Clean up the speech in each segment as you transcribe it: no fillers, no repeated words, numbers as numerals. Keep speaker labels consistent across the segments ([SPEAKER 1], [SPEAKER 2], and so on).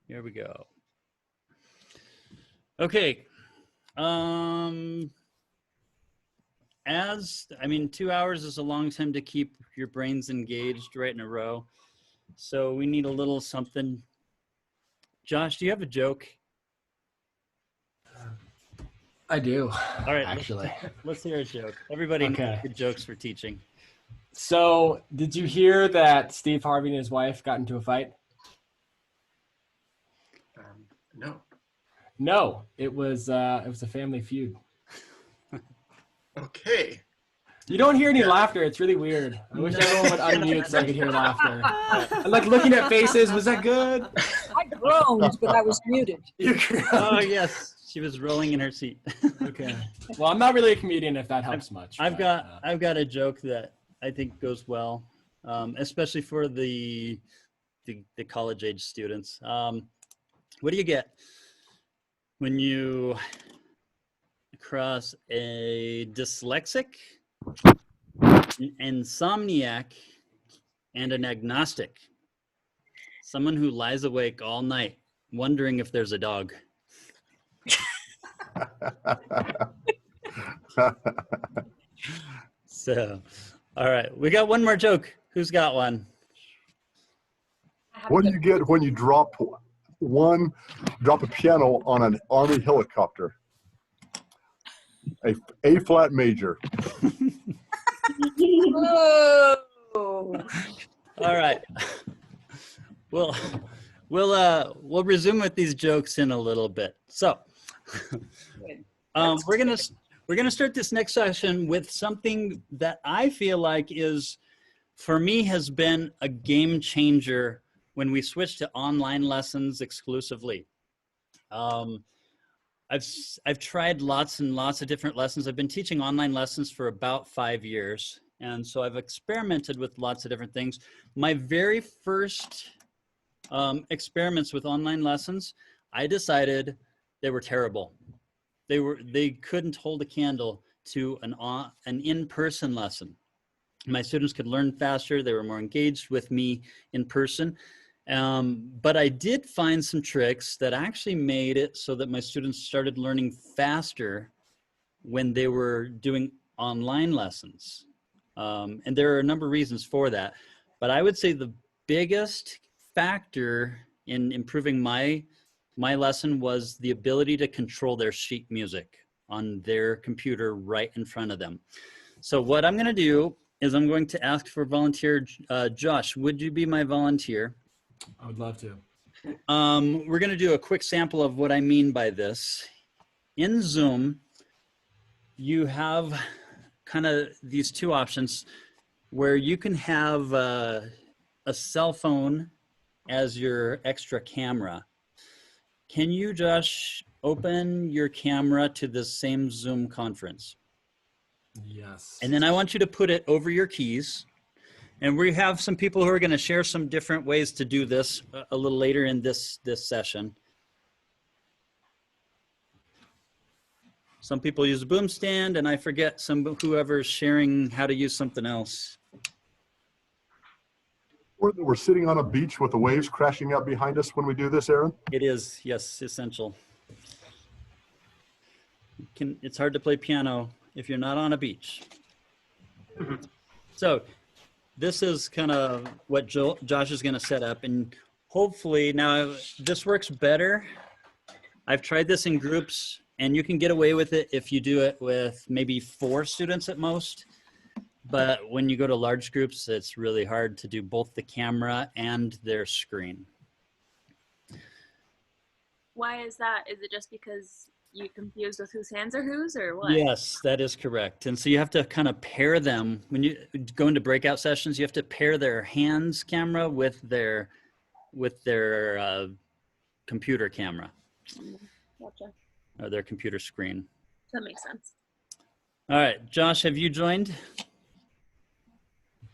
[SPEAKER 1] Here we go. Okay. 2 hours is a long time to keep your brains engaged right in a row. So we need a little something. Josh, do you have a joke?
[SPEAKER 2] I do.
[SPEAKER 1] All right,
[SPEAKER 2] actually.
[SPEAKER 1] let's hear a joke. Everybody
[SPEAKER 2] Okay.
[SPEAKER 1] needs good jokes for teaching.
[SPEAKER 2] So, did you hear that Steve Harvey and his wife got into a fight?
[SPEAKER 3] No.
[SPEAKER 2] No, it was a family feud.
[SPEAKER 3] Okay.
[SPEAKER 2] You don't hear any laughter. It's really weird. I wish everyone would unmute so I could hear laughter. I'm like looking at faces. Was that good?
[SPEAKER 4] I groaned, but I was muted.
[SPEAKER 1] Oh yes, she was rolling in her seat.
[SPEAKER 2] Okay. Well, I'm not really a comedian, if that helps much.
[SPEAKER 1] I've got a joke that I think goes well, especially for the college age students. What do you get when you cross a dyslexic, an insomniac, and an agnostic? Someone who lies awake all night wondering if there's a dog. So, all right, we got one more joke. Who's got one?
[SPEAKER 5] What do you get when you drop a piano on an Army helicopter? A flat major.
[SPEAKER 4] Whoa.
[SPEAKER 1] All right. We'll resume with these jokes in a little bit. So, we're gonna start this next session with something that I feel like is, for me, has been a game changer when we switched to online lessons exclusively. I've tried lots and lots of different lessons. I've been teaching online lessons for about 5 years, and so I've experimented with lots of different things. My very first experiments with online lessons, I decided they were terrible. They couldn't hold a candle to an in-person lesson. My students could learn faster. They were more engaged with me in person. But I did find some tricks that actually made it so that my students started learning faster when they were doing online lessons. And there are a number of reasons for that. But I would say the biggest factor in improving my lesson was the ability to control their sheet music on their computer right in front of them. So what I'm going to do is I'm going to ask for volunteer. Josh, would you be my volunteer?
[SPEAKER 2] I would love to.
[SPEAKER 1] We're going to do a quick sample of what I mean by this. In Zoom, you have kind of these two options where you can have a cell phone as your extra camera. Can you, Josh, open your camera to the same Zoom conference?
[SPEAKER 2] Yes.
[SPEAKER 1] And then I want you to put it over your keys. And we have some people who are going to share some different ways to do this a little later in this session. Some people use a boom stand, and I forget whoever's sharing how to use something else.
[SPEAKER 5] We're sitting on a beach with the waves crashing out behind us when we do this, Aaron?
[SPEAKER 1] It is, yes, essential. It's hard to play piano if you're not on a beach. So this is kind of what Josh is going to set up, and hopefully now this works better. I've tried this in groups, and you can get away with it if you do it with maybe 4 students at most. But when you go to large groups, it's really hard to do both the camera and their screen.
[SPEAKER 6] Why is that? Is it just because you confused with whose hands are whose, or what?
[SPEAKER 1] Yes, that is correct. And so you have to kind of pair them. When you go into breakout sessions, you have to pair their hands camera with their computer camera.
[SPEAKER 6] Gotcha.
[SPEAKER 1] Or their computer screen.
[SPEAKER 6] That makes sense.
[SPEAKER 1] All right, Josh, have you joined?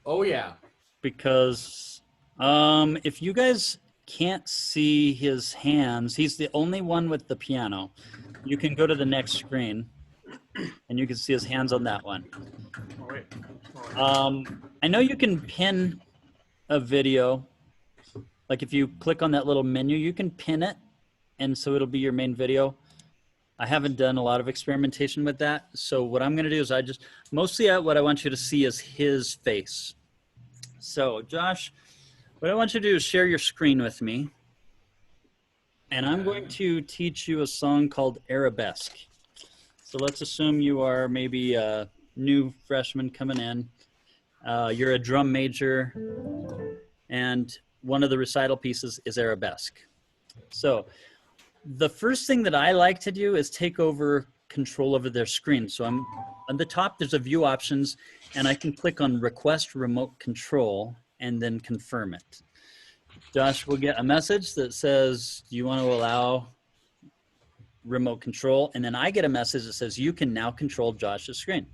[SPEAKER 2] Oh, yeah.
[SPEAKER 1] Because if you guys can't see his hands, he's the only one with the piano. You can go to the next screen, and you can see his hands on that one.
[SPEAKER 3] Oh, wait.
[SPEAKER 1] I know you can pin a video like if you click on that little menu, you can pin it, and so it'll be your main video. I haven't done a lot of experimentation with that. So what I'm gonna do is mostly what I want you to see is his face. So Josh, what I want you to do is share your screen with me. And I'm going to teach you a song called Arabesque. So let's assume you are maybe a new freshman coming in. You're a drum major, and one of the recital pieces is Arabesque. So the first thing that I like to do is take over control over their screen. So I'm on the top, there's a view options, and I can click on request remote control and then confirm it. Josh will get a message that says, do you want to allow remote control? And then I get a message that says, you can now control Josh's screen.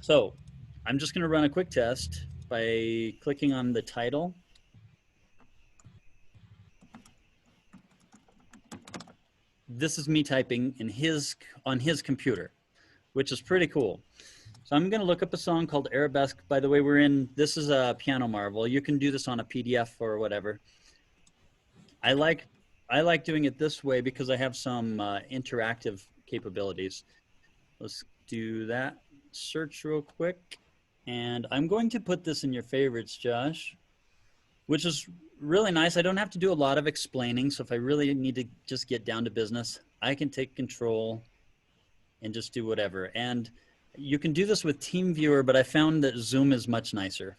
[SPEAKER 1] So I'm just going to run a quick test by clicking on the title. This is me typing on his computer, which is pretty cool. So I'm going to look up a song called Arabesque. By the way, this is a Piano Marvel. You can do this on a PDF or whatever. I like doing it this way because I have some interactive capabilities. Let's do that. Search real quick. And I'm going to put this in your favorites, Josh, which is really nice. I don't have to do a lot of explaining. So if I really need to just get down to business, I can take control and just do whatever. And you can do this with TeamViewer, but I found that Zoom is much nicer.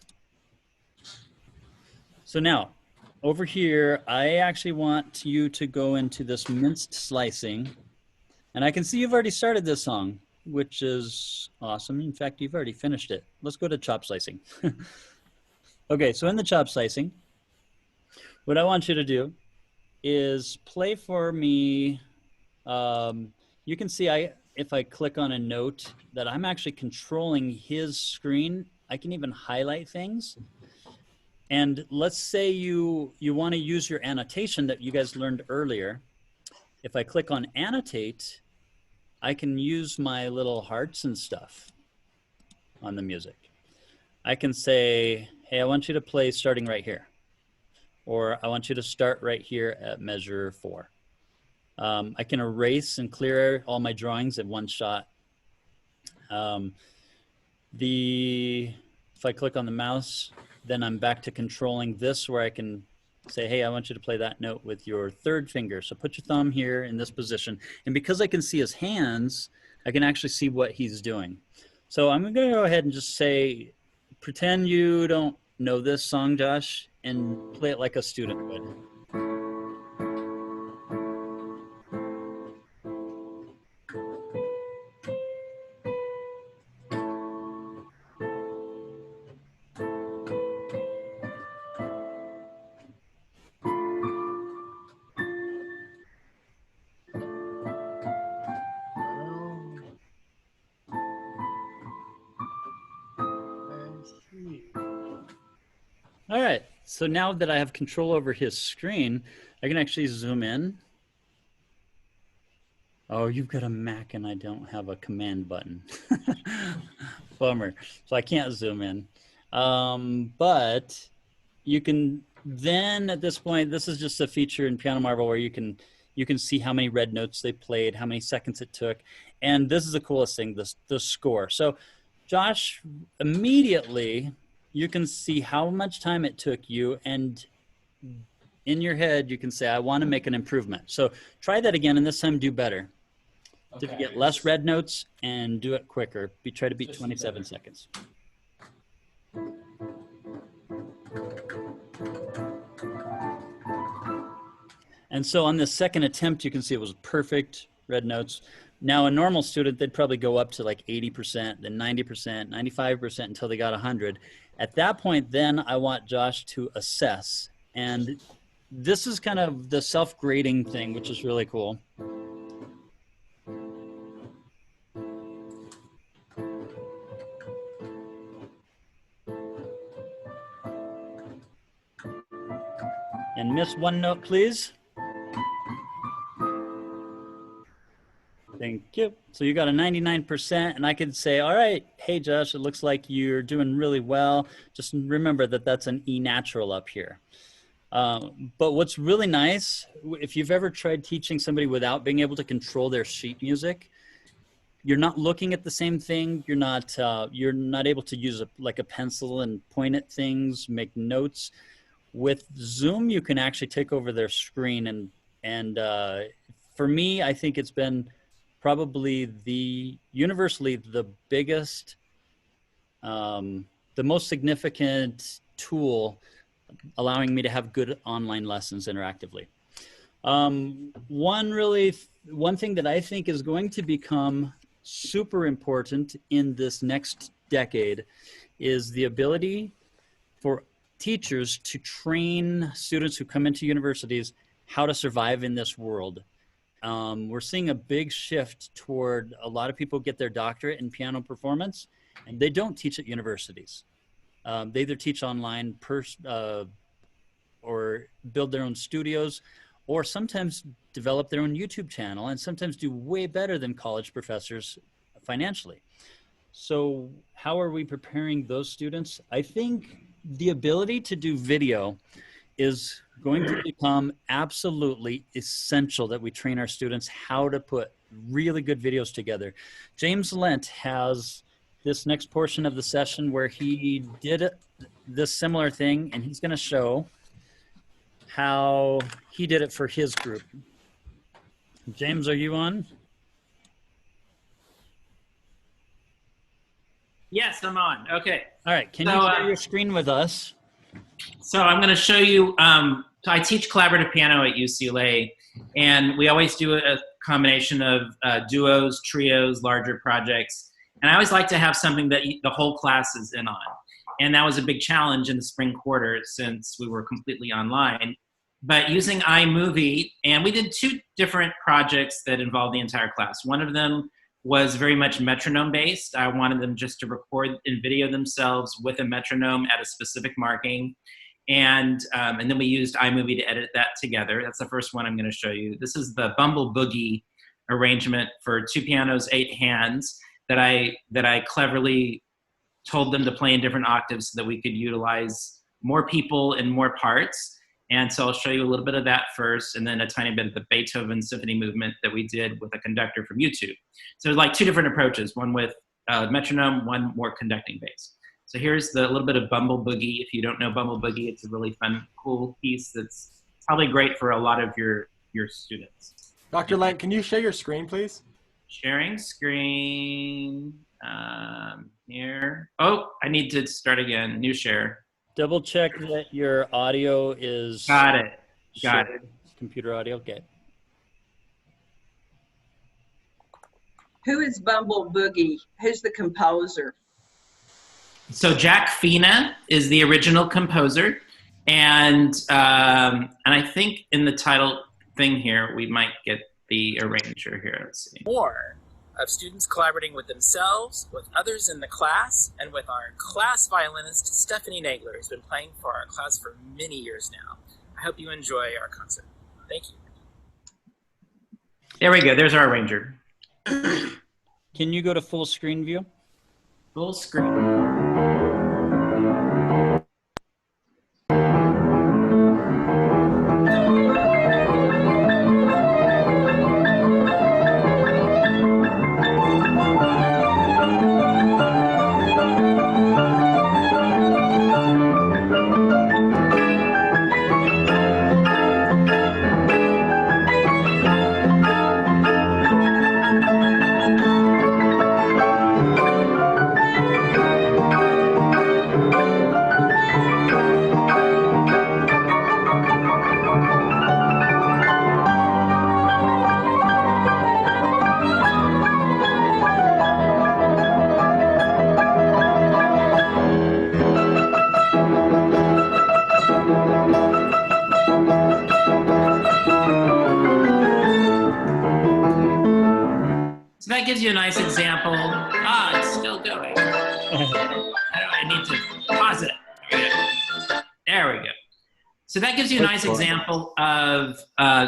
[SPEAKER 1] So now, over here, I actually want you to go into this minced slicing. And I can see you've already started this song, which is awesome. In fact, you've already finished it. Let's go to chop slicing. Okay, so in the chop slicing, what I want you to do is play for me. You can see if I click on a note that I'm actually controlling his screen. I can even highlight things. And let's say you want to use your annotation that you guys learned earlier. If I click on annotate, I can use my little hearts and stuff on the music. I can say, hey, I want you to play starting right here. Or I want you to start right here at measure 4. I can erase and clear all my drawings at one shot. If I click on the mouse, then I'm back to controlling this where I can say, hey, I want you to play that note with your third finger. So put your thumb here in this position. And because I can see his hands, I can actually see what he's doing. So I'm going to go ahead and just say, pretend you don't know this song, Josh, and play it like a student would. All right, so now that I have control over his screen, I can actually zoom in. Oh, you've got a Mac and I don't have a command button. Bummer. So I can't zoom in. But you can then at this point, this is just a feature in Piano Marvel where you can see how many red notes they played, how many seconds it took. And this is the coolest thing, the score. So Josh, immediately you can see how much time it took you, and in your head you can say, I want to make an improvement. So try that again, and this time do better. Okay. To get less red notes and do it quicker. Try to beat 27 seconds. And so on the second attempt, you can see it was perfect red notes. Now a normal student, they'd probably go up to like 80%, then 90%, 95% until they got 100. At that point, then I want Josh to assess. And this is kind of the self-grading thing, which is really cool. And miss one note, please. Thank you. So you got a 99%, and I could say, all right, hey, Josh, it looks like you're doing really well. Just remember that that's an E natural up here. But what's really nice, if you've ever tried teaching somebody without being able to control their sheet music, you're not looking at the same thing. You're not able to use like a pencil and point at things, make notes. With Zoom, you can actually take over their screen, and for me, I think it's been probably universally the biggest, the most significant tool allowing me to have good online lessons interactively. One thing that I think is going to become super important in this next decade is the ability for teachers to train students who come into universities how to survive in this world. We're seeing a big shift toward a lot of people get their doctorate in piano performance, and they don't teach at universities. They either teach online or build their own studios, or sometimes develop their own YouTube channel, and sometimes do way better than college professors financially. So how are we preparing those students? I think the ability to do video is going to become absolutely essential, that we train our students how to put really good videos together. James Lent has this next portion of the session where he did this similar thing, and he's going to show how he did it for his group. James, are you on?
[SPEAKER 7] Yes, I'm on. Okay.
[SPEAKER 1] All right. Can you share your screen with us?
[SPEAKER 7] So I'm going to show you, I teach collaborative piano at UCLA, and we always do a combination of duos, trios, larger projects. And I always like to have something that the whole class is in on. And that was a big challenge in the spring quarter since we were completely online. But using iMovie, and we did 2 different projects that involved the entire class. One of them was very much metronome based. I wanted them just to record and video themselves with a metronome at a specific marking. And then we used iMovie to edit that together. That's the first one I'm going to show you. This is the Bumble Boogie arrangement for 2 pianos, 8 hands that I cleverly told them to play in different octaves so that we could utilize more people and more parts. And so I'll show you a little bit of that first, and then a tiny bit of the Beethoven Symphony movement that we did with a conductor from YouTube. So there's like 2 different approaches, one with metronome, one more conducting bass. So here's the little bit of Bumble Boogie. If you don't know Bumble Boogie, it's a really fun, cool piece that's probably great for a lot of your students.
[SPEAKER 2] Dr. Lent, can you share your screen, please?
[SPEAKER 7] Sharing screen here. Oh, I need to start again, new share.
[SPEAKER 1] Double check that your audio is
[SPEAKER 7] Got it. Got
[SPEAKER 1] shared. Computer audio. Okay.
[SPEAKER 8] Who is Bumble Boogie? Who's the composer?
[SPEAKER 7] So Jack Fina is the original composer, and I think in the title thing here we might get the arranger here. Let's see.
[SPEAKER 9] More of students collaborating with themselves, with others in the class, and with our class violinist, Stephanie Nagler, who's been playing for our class for many years now. I hope you enjoy our concert. Thank you.
[SPEAKER 7] There we go. There's our arranger.
[SPEAKER 1] Can you go to full screen view?
[SPEAKER 7] Full screen. That gives you a nice example. Ah, it's still going. I need to pause it. There we go. So that gives you a nice example of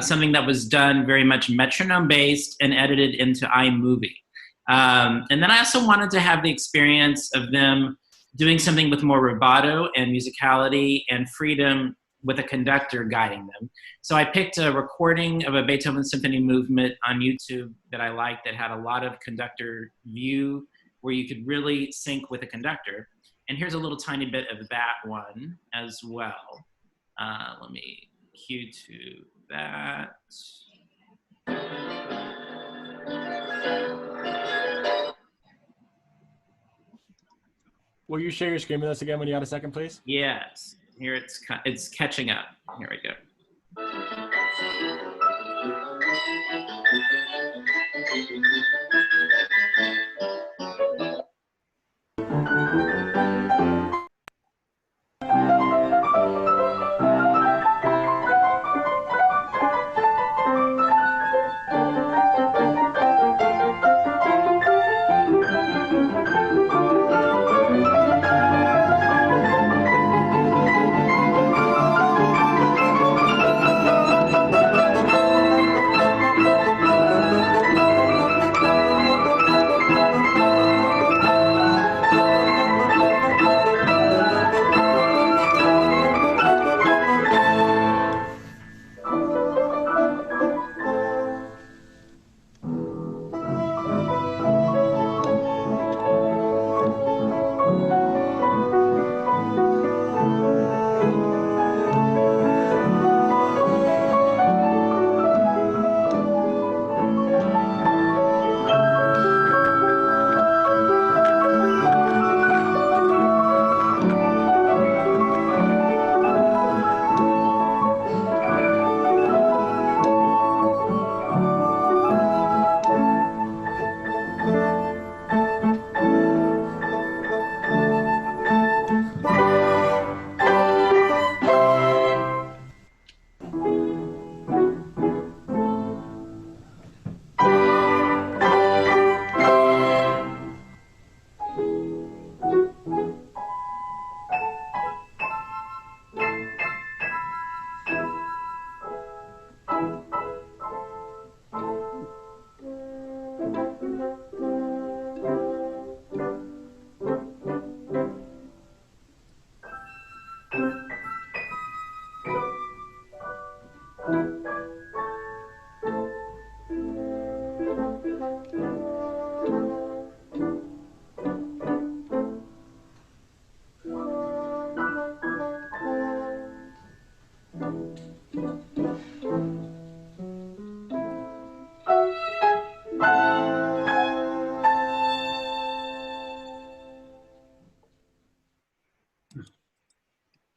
[SPEAKER 7] something that was done very much metronome based and edited into iMovie. And then I also wanted to have the experience of them doing something with more rubato and musicality and freedom with a conductor guiding them. So I picked a recording of a Beethoven Symphony movement on YouTube that I liked that had a lot of conductor view where you could really sync with a conductor. And here's a little tiny bit of that one as well. Let me cue to that.
[SPEAKER 2] Will you share your screen with us again when you got a second, please?
[SPEAKER 7] Yes, here it's catching up. Here we go.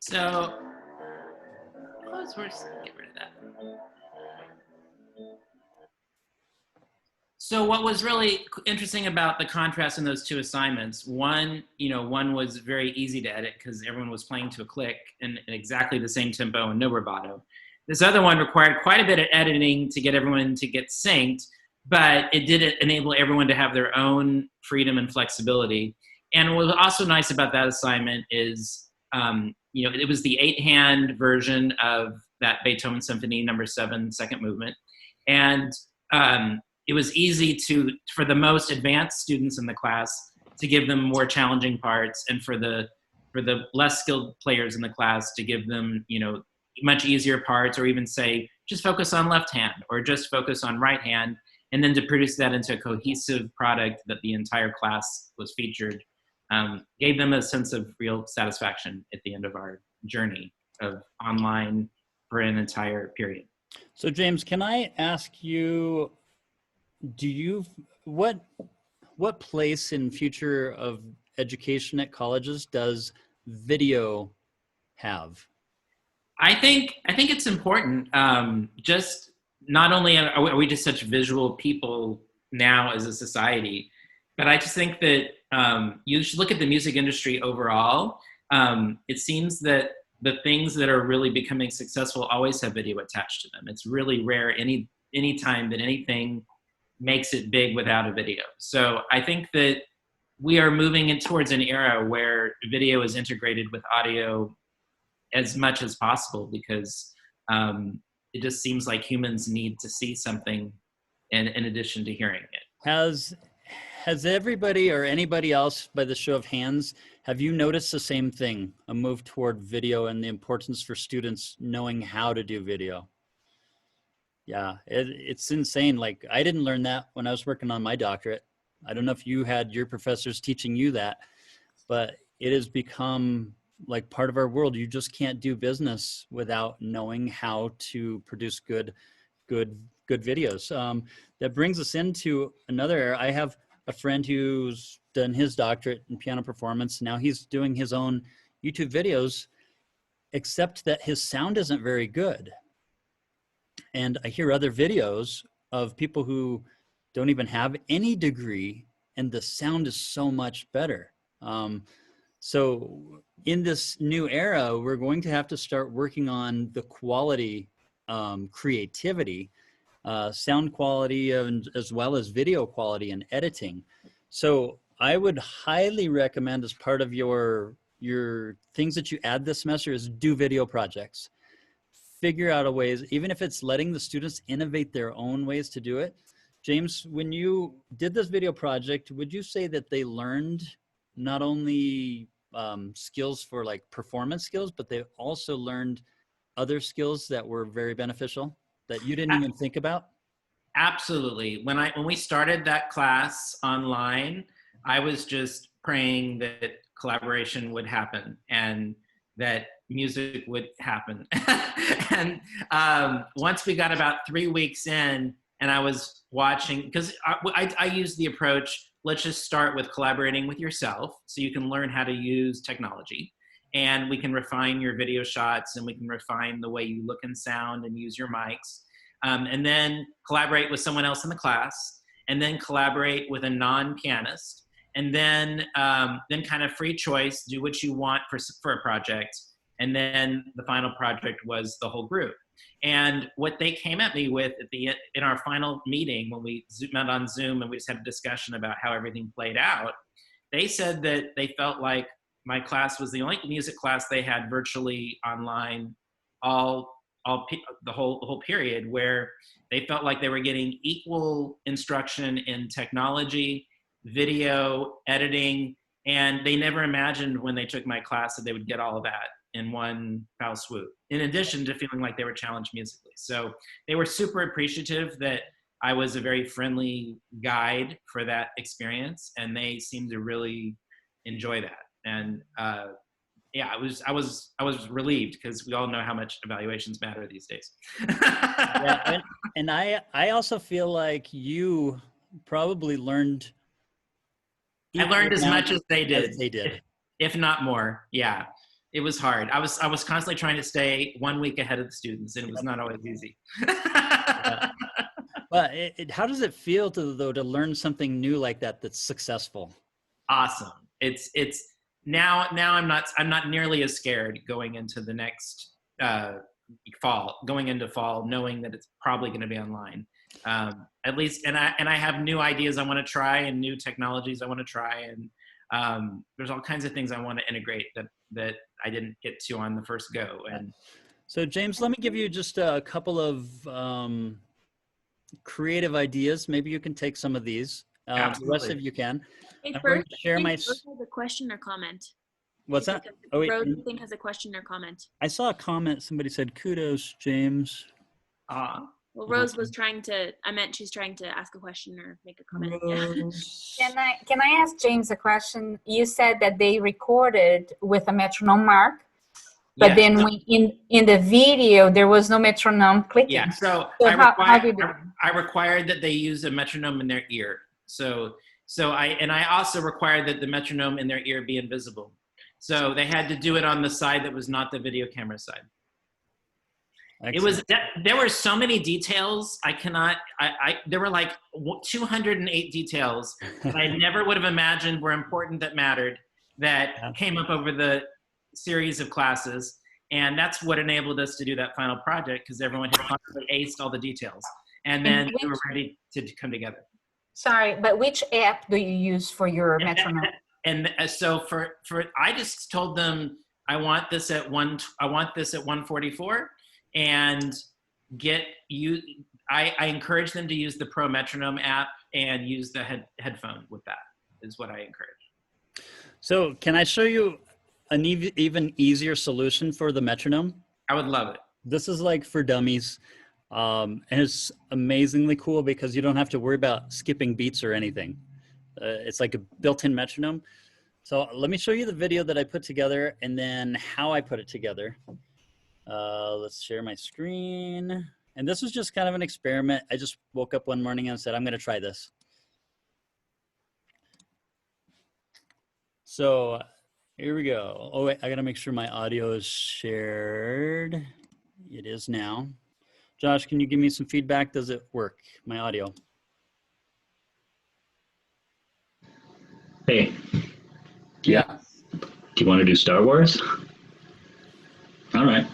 [SPEAKER 7] So, get rid of that. So what was really interesting about the contrast in those two assignments, one was very easy to edit because everyone was playing to a click and exactly the same tempo and no rubato. This other one required quite a bit of editing to get everyone to get synced, but it did enable everyone to have their own freedom and flexibility. And what was also nice about that assignment is, it was the 8-hand version of that Beethoven Symphony No. 7 second movement. And it was easy for the most advanced students in the class to give them more challenging parts, and for the less skilled players in the class to give them, much easier parts, or even say, just focus on left hand or just focus on right hand, and then to produce that into a cohesive product that the entire class was featured, gave them a sense of real satisfaction at the end of our journey of online for an entire period.
[SPEAKER 1] So James, can I ask you, what place in future of education at colleges does video have?
[SPEAKER 7] I think it's important. Just not only are we just such visual people now as a society, but I just think that you should look at the music industry overall. It seems that the things that are really becoming successful always have video attached to them. It's really rare any time that anything makes it big without a video. So I think that we are moving towards an era where video is integrated with audio as much as possible, because it just seems like humans need to see something in addition to hearing it.
[SPEAKER 1] Has everybody or anybody else, by the show of hands, Have you noticed the same thing, a move toward video and the importance for students knowing how to do video? Yeah, it's insane. Like, I didn't learn that when I was working on my doctorate. I don't know if you had your professors teaching you that, but it has become like part of our world. You just can't do business without knowing how to produce good videos. That brings us into another area. I have a friend who's done his doctorate in piano performance. Now he's doing his own YouTube videos, except that his sound isn't very good. And I hear other videos of people who don't even have any degree, and the sound is so much better. So in this new era, we're going to have to start working on the quality, creativity, sound quality, and as well as video quality and editing. So I would highly recommend, as part of your things that you add this semester, is do video projects. Figure out a ways, even if it's letting the students innovate their own ways to do it. James, when you did this video project, would you say that they learned not only skills for like performance skills, but they also learned other skills that were very beneficial that you didn't even think about?
[SPEAKER 7] Absolutely. When we started that class online, I was just praying that collaboration would happen and that music would happen. And once we got about 3 weeks in, and I was watching, because I use the approach, let's just start with collaborating with yourself so you can learn how to use technology. And we can refine your video shots, and we can refine the way you look and sound and use your mics. And then collaborate with someone else in the class, and then collaborate with a non-pianist. And then kind of free choice, do what you want for a project. And then the final project was the whole group. And what they came at me with in our final meeting, when we met on Zoom and we just had a discussion about how everything played out, they said that they felt like my class was the only music class they had virtually online the whole period, where they felt like they were getting equal instruction in technology, video, editing, and they never imagined when they took my class that they would get all of that in one foul swoop, in addition to feeling like they were challenged musically. So they were super appreciative that I was a very friendly guide for that experience, and they seemed to really enjoy that. And yeah, I was relieved, because we all know how much evaluations matter these days.
[SPEAKER 1] Yeah, and I also feel like you probably learned.
[SPEAKER 7] I learned as much as they did.
[SPEAKER 1] They did,
[SPEAKER 7] if not more. Yeah, it was hard. I was constantly trying to stay 1 week ahead of the students, and it was not always easy.
[SPEAKER 1] Yeah. But how does it feel to learn something new like that that's successful?
[SPEAKER 7] Awesome. It's now I'm not nearly as scared going into the next fall, knowing that it's probably going to be online. At least, and I have new ideas I want to try, and new technologies I want to try, and there's all kinds of things I want to integrate that I didn't get to on the first go. And
[SPEAKER 1] so, James, let me give you just a couple of creative ideas. Maybe you can take some of these. The rest of you can.
[SPEAKER 6] Hey,
[SPEAKER 1] I'm going
[SPEAKER 6] first,
[SPEAKER 1] to share
[SPEAKER 6] I
[SPEAKER 1] my.
[SPEAKER 6] think Rose has a question or comment.
[SPEAKER 1] What's that? Oh wait,
[SPEAKER 6] Rose, I think, has a question or comment.
[SPEAKER 1] I saw a comment. Somebody said, "Kudos, James."
[SPEAKER 6] Well, Rose was trying to. I meant she's trying to ask a question or make a comment. Yeah.
[SPEAKER 10] Can I ask James a question? You said that they recorded with a metronome mark, but
[SPEAKER 7] yes.
[SPEAKER 10] then in the video there was no metronome clicking.
[SPEAKER 7] Yeah, so I required that they use a metronome in their ear. So I also required that the metronome in their ear be invisible. So they had to do it on the side that was not the video camera side.
[SPEAKER 1] Excellent.
[SPEAKER 7] There were so many details. There were like 208 details that I never would have imagined were important, that mattered, that came up over the series of classes. And that's what enabled us to do that final project, because everyone had finally aced all the details. And then we were ready to come together.
[SPEAKER 10] Sorry, but which app do you use for your metronome?
[SPEAKER 7] And so I just told them, I want this at 144, and I encourage them to use the Pro Metronome app and use the headphone with that, is what I encourage.
[SPEAKER 1] So can I show you an even easier solution for the metronome?
[SPEAKER 7] I would love it.
[SPEAKER 1] This is like for dummies. And it's amazingly cool because you don't have to worry about skipping beats or anything. It's like a built-in metronome. So let me show you the video that I put together and then how I put it together. Let's share my screen. And this was just kind of an experiment. I just woke up one morning and said, I'm gonna try this. So here we go. Oh wait, I gotta make sure my audio is shared. It is now. Josh, can you give me some feedback? Does it work, my audio?
[SPEAKER 11] Hey.
[SPEAKER 2] Yeah.
[SPEAKER 11] Do you want to do Star Wars? All right.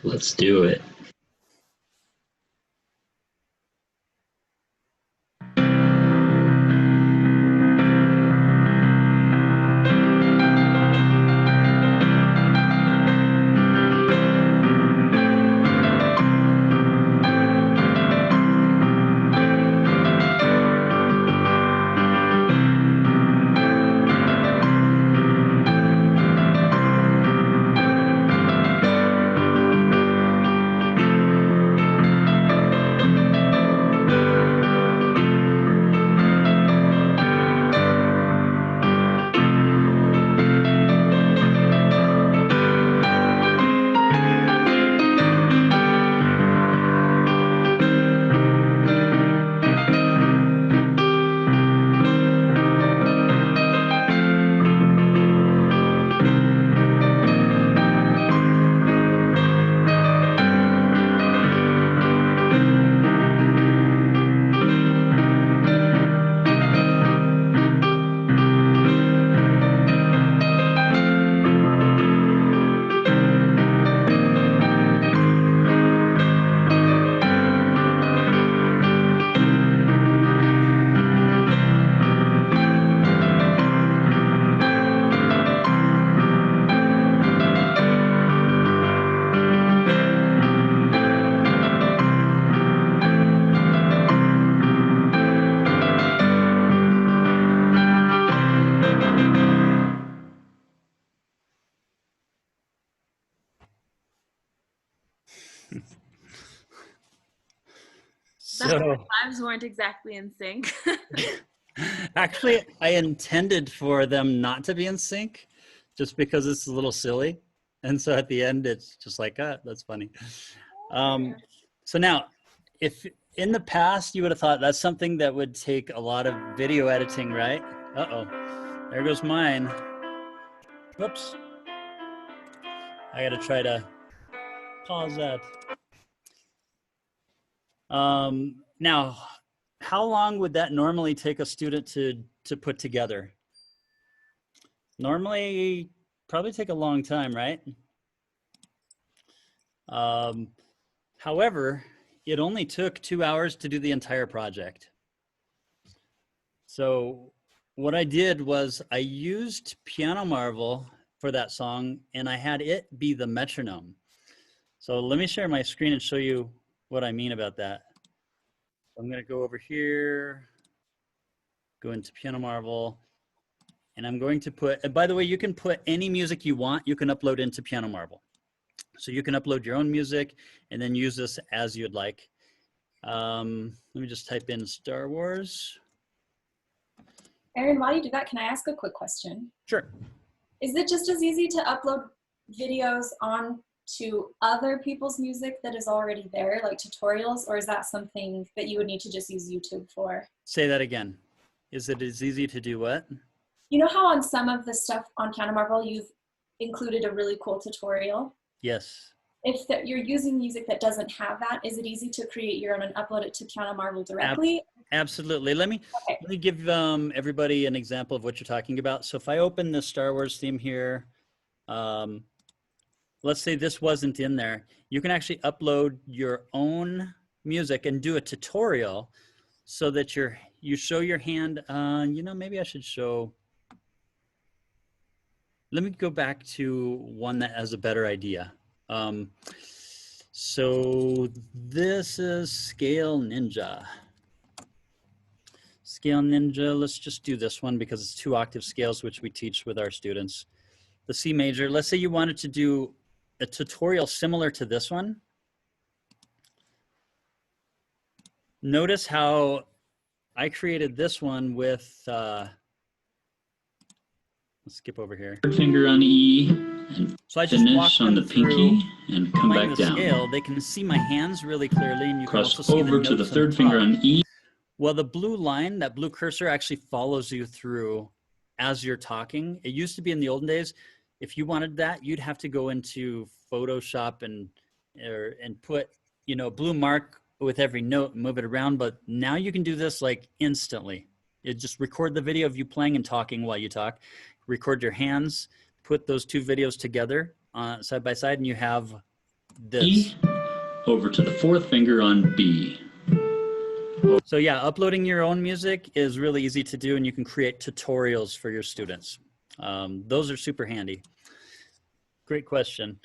[SPEAKER 11] Let's do it.
[SPEAKER 1] So
[SPEAKER 6] Lives weren't exactly in sync.
[SPEAKER 1] actually, I intended for them not to be in sync just because it's a little silly. And so at the end, it's just like, ah, that's funny. So now, if in the past you would have thought that's something that would take a lot of video editing, right? Uh-oh, there goes mine. Whoops. I gotta try to pause that. Now, how long would that normally take a student to put together? Normally, probably take a long time, right? However, it only took 2 hours to do the entire project. So what I did was I used Piano Marvel for that song and I had it be the metronome. So let me share my screen and show you what I mean about that. I'm gonna go over here, go into Piano Marvel, and I'm going to put, and by the way, you can put any music you want, you can upload into Piano Marvel. So you can upload your own music and then use this as you'd like. Let me just type in Star Wars.
[SPEAKER 12] Aaron, while you do that, can I ask a quick question?
[SPEAKER 1] Sure.
[SPEAKER 12] Is it just as easy to upload videos on to other people's music that is already there, like tutorials, or is that something that you would need to just use YouTube for?
[SPEAKER 1] Say that again. Is it as easy to do what?
[SPEAKER 12] You know how on some of the stuff on Piano Marvel, you've included a really cool tutorial?
[SPEAKER 1] Yes.
[SPEAKER 12] If you're using music that doesn't have that, is it easy to create your own and upload it to Piano Marvel directly?
[SPEAKER 1] Absolutely. Let me give everybody an example of what you're talking about. So if I open the Star Wars theme here, let's say this wasn't in there, you can actually upload your own music and do a tutorial so that you show your hand. You know, maybe I should show. Let me go back to one that has a better idea. So this is Scale Ninja. Scale Ninja, let's just do this one because it's 2 octave scales, which we teach with our students. The C major, let's say you wanted to do a tutorial similar to this one. Notice how I created this one with, let's skip over here.
[SPEAKER 11] Third finger on E, and
[SPEAKER 1] so I just
[SPEAKER 11] finish on the pinky, and come back down.
[SPEAKER 1] Scale. They can see my hands really clearly, and you
[SPEAKER 11] Cross
[SPEAKER 1] can also see
[SPEAKER 11] over
[SPEAKER 1] the
[SPEAKER 11] to the
[SPEAKER 1] notes
[SPEAKER 11] third finger on E.
[SPEAKER 1] Well, the blue line, that blue cursor actually follows you through as you're talking. It used to be in the olden days, if you wanted that, you'd have to go into Photoshop and put, you know, blue mark with every note and move it around. But now you can do this like instantly. You just record the video of you playing and talking while you talk, record your hands, put those 2 videos together side by side, and you have this.
[SPEAKER 11] E, over to the 4th finger on B.
[SPEAKER 1] So yeah, uploading your own music is really easy to do, and you can create tutorials for your students. Those are super handy. Great question.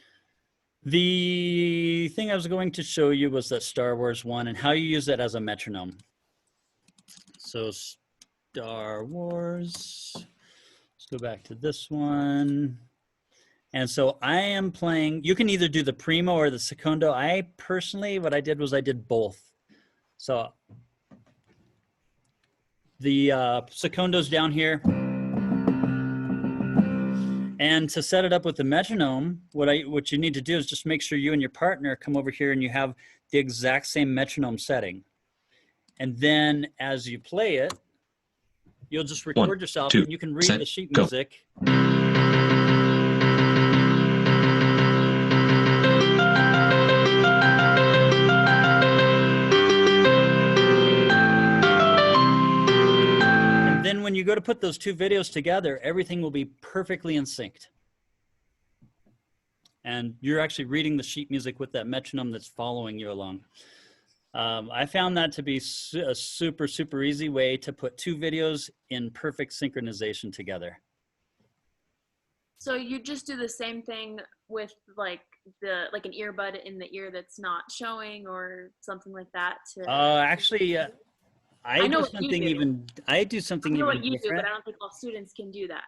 [SPEAKER 1] The thing I was going to show you was that Star Wars one and how you use it as a metronome. So Star Wars, let's go back to this one. And so I am playing, you can either do the primo or the secondo. I personally, what I did was I did both. So the secondo's down here. And to set it up with the metronome, what you need to do is just make sure you and your partner come over here and you have the exact same metronome setting. And then as you play it, you'll just record yourself and you can read the sheet music. Then when you go to put those 2 videos together, everything will be perfectly in sync. And you're actually reading the sheet music with that metronome that's following you along. I found that to be a super, super easy way to put 2 videos in perfect synchronization together.
[SPEAKER 6] So you just do the same thing with like an earbud in the ear that's not showing or something like that?
[SPEAKER 1] Actually, I do something even different.
[SPEAKER 6] But I don't think all students can do that.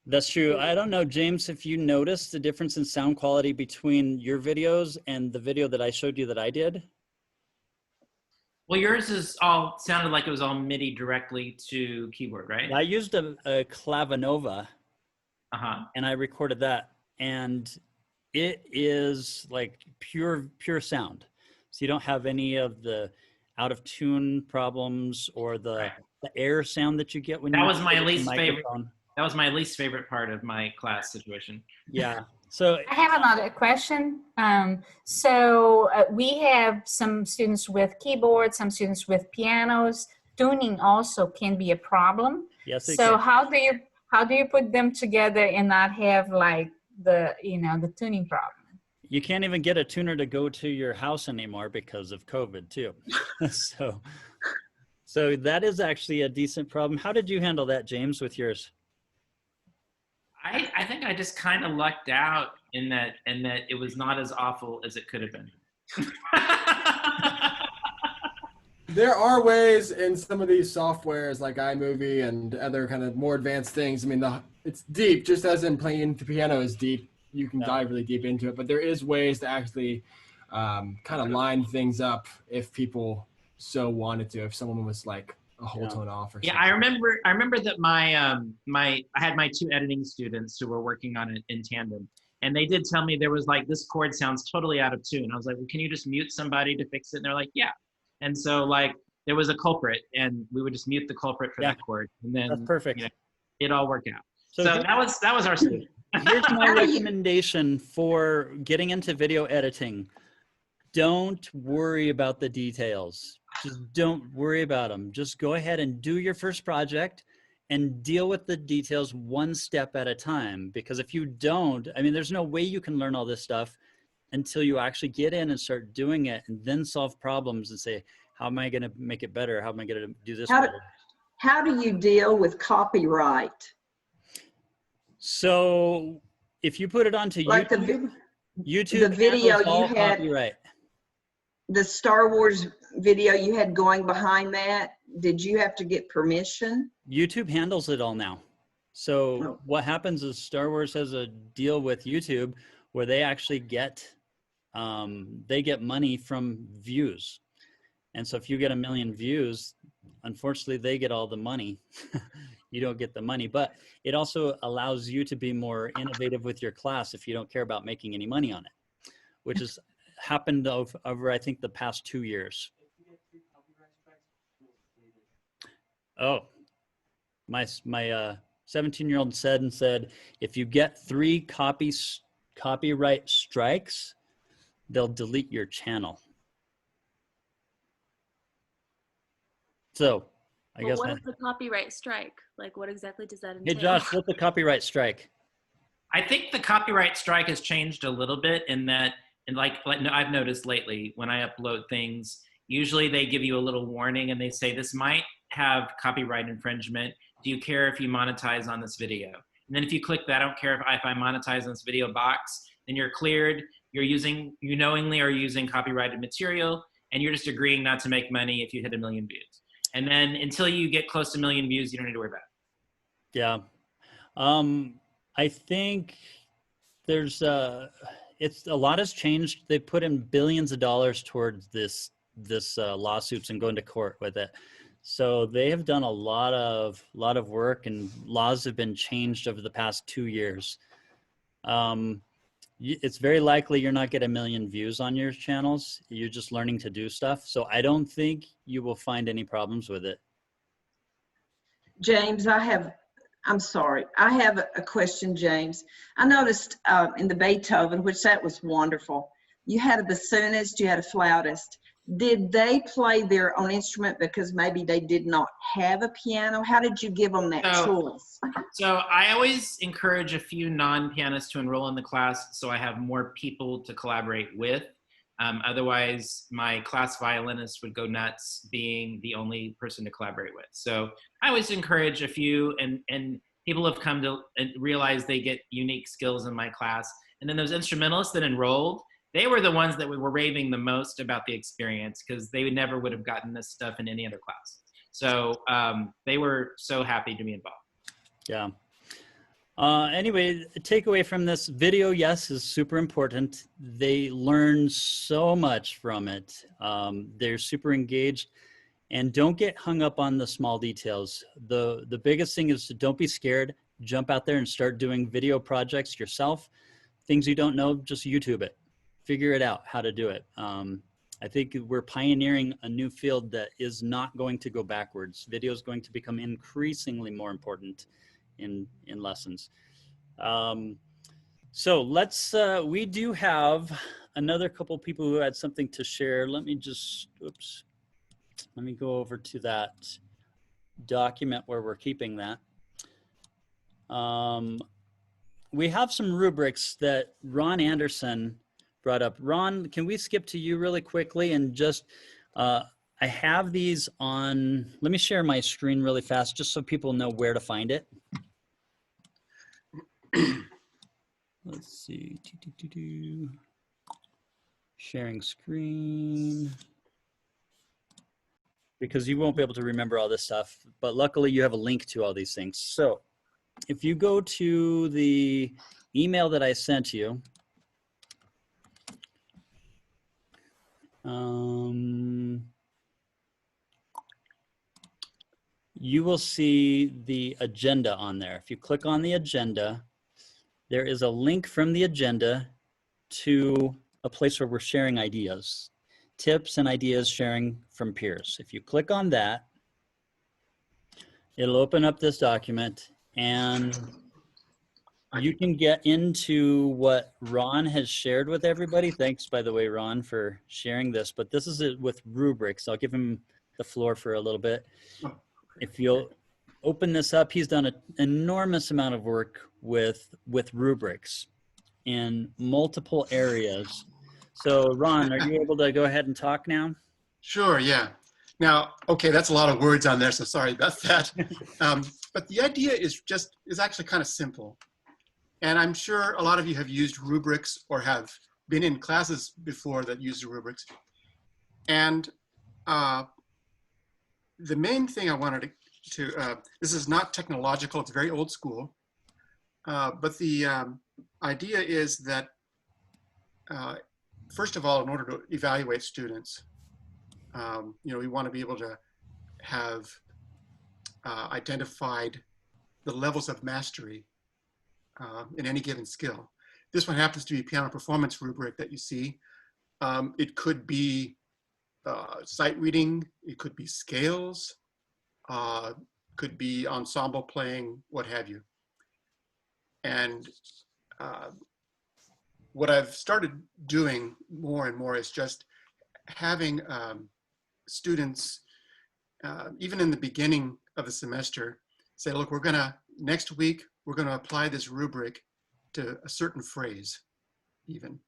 [SPEAKER 1] That's true. I don't know, James, if you noticed the difference in sound quality between your videos and the video that I showed you that I did.
[SPEAKER 7] Well, yours is all sounded like it was all MIDI directly to keyboard, right?
[SPEAKER 1] I used a Clavinova, and I recorded that, and it is like pure sound. So you don't have any of the out of tune problems or the air sound that you get when
[SPEAKER 7] that
[SPEAKER 1] you
[SPEAKER 7] was my least favorite. That was my least favorite part of my class situation.
[SPEAKER 1] Yeah. So
[SPEAKER 10] I have another question. We have some students with keyboards, some students with pianos. Tuning also can be a problem.
[SPEAKER 1] Yes.
[SPEAKER 10] So how do you put them together and not have like the tuning problem?
[SPEAKER 1] You can't even get a tuner to go to your house anymore because of COVID too. So that is actually a decent problem. How did you handle that, James, with yours?
[SPEAKER 7] I think I just kind of lucked out in that it was not as awful as it could have been.
[SPEAKER 2] There are ways in some of these softwares like iMovie and other kind of more advanced things. I mean, it's deep, just as in playing the piano is deep. You can dive really deep into it, but there is ways to actually kind of line things up if people so wanted to. If someone was like a whole tone off or something.
[SPEAKER 7] Yeah, I remember that I had my 2 editing students who were working on it in tandem, and they did tell me there was like, this chord sounds totally out of tune. I was like, well, can you just mute somebody to fix it? And they're like, yeah. And so like there was a culprit, and we would just mute the culprit for that chord, and then
[SPEAKER 1] that's perfect.
[SPEAKER 7] It all worked out. So that was our student.
[SPEAKER 1] Here's my recommendation for getting into video editing. Don't worry about the details. Just don't worry about them. Just go ahead and do your first project and deal with the details one step at a time. Because if you don't, I mean, there's no way you can learn all this stuff until you actually get in and start doing it and then solve problems and say, how am I going to make it better? How am I going to do this better?
[SPEAKER 8] How do you deal with copyright?
[SPEAKER 1] So if you put it onto
[SPEAKER 8] like
[SPEAKER 1] YouTube,
[SPEAKER 8] the video you had,
[SPEAKER 1] copyright.
[SPEAKER 8] The Star Wars video you had going behind that, did you have to get permission?
[SPEAKER 1] YouTube handles it all now. So
[SPEAKER 8] Oh.
[SPEAKER 1] what happens is Star Wars has a deal with YouTube where they actually get money from views. And so if you get 1 million views, unfortunately they get all the money. You don't get the money, but it also allows you to be more innovative with your class if you don't care about making any money on it, which has happened over I think the past 2 years. Oh, my 17-year-old said, if you get 3 copyright strikes, they'll delete your channel. So I guess.
[SPEAKER 6] What is the copyright strike? Like, what exactly does that entail?
[SPEAKER 1] Hey Josh, what's the copyright strike?
[SPEAKER 7] I think the copyright strike has changed a little bit in that, and like I've noticed lately when I upload things, usually they give you a little warning and they say this might have copyright infringement. Do you care if you monetize on this video? And then if you click that, I don't care if I monetize on this video box, then you're cleared. You knowingly are using copyrighted material, and you're just agreeing not to make money if you hit 1 million views. And then until you get close to 1 million views, you don't need to worry about it.
[SPEAKER 1] Yeah. I think there's a lot has changed. They put in billions of dollars towards this lawsuits and going to court with it. So they have done a lot of work, and laws have been changed over the past 2 years. It's very likely you're not getting 1 million views on your channels. You're just learning to do stuff. So I don't think you will find any problems with it.
[SPEAKER 8] James, I have a question, James. I noticed in the Beethoven, which that was wonderful, you had a bassoonist, you had a flautist. Did they play their own instrument because maybe they did not have a piano? How did you give them that choice?
[SPEAKER 7] So I always encourage a few non-pianists to enroll in the class so I have more people to collaborate with. Otherwise, my class violinist would go nuts being the only person to collaborate with. So I always encourage a few, and people have come to realize they get unique skills in my class. And then those instrumentalists that enrolled, they were the ones that we were raving the most about the experience because they never would have gotten this stuff in any other class. So they were so happy to be involved.
[SPEAKER 1] Yeah. Anyway, takeaway from this video, yes, is super important. They learn so much from it. They're super engaged, and don't get hung up on the small details. The biggest thing is to don't be scared. Jump out there and start doing video projects yourself. Things you don't know, just YouTube it. Figure it out how to do it. I think we're pioneering a new field that is not going to go backwards. Video is going to become increasingly more important in lessons. So let's, we do have another couple people who had something to share. Let me just, oops, let me go over to that document where we're keeping that. We have some rubrics that Ron Anderson brought up. Ron, can we skip to you really quickly and just, I have these on, let me share my screen really fast just so people know where to find it. Let's see, sharing screen, because you won't be able to remember all this stuff, but luckily you have a link to all these things. So if you go to the email that I sent you, you will see the agenda on there. If you click on the agenda, there is a link from the agenda to a place where we're sharing ideas, tips and ideas sharing from peers. If you click on that, it'll open up this document and you can get into what Ron has shared with everybody. Thanks, by the way, Ron, for sharing this, but this is it with rubrics. I'll give him the floor for a little bit. If you'll open this up, he's done an enormous amount of work with rubrics in multiple areas. So Ron, are you able to go ahead and talk now?
[SPEAKER 3] Sure, yeah. Now, okay, that's a lot of words on there, so sorry about that. But the idea is actually kind of simple. And I'm sure a lot of you have used rubrics or have been in classes before that use rubrics. And the main thing I wanted this is not technological, it's very old school, but the idea is that, first of all, in order to evaluate students, we want to be able to have identified the levels of mastery in any given skill. This one happens to be a piano performance rubric that you see. It could be sight reading, it could be scales, could be ensemble playing, what have you. And what I've started doing more and more is just having students, even in the beginning of the semester, say, look, next week, we're gonna apply this rubric to a certain phrase, even,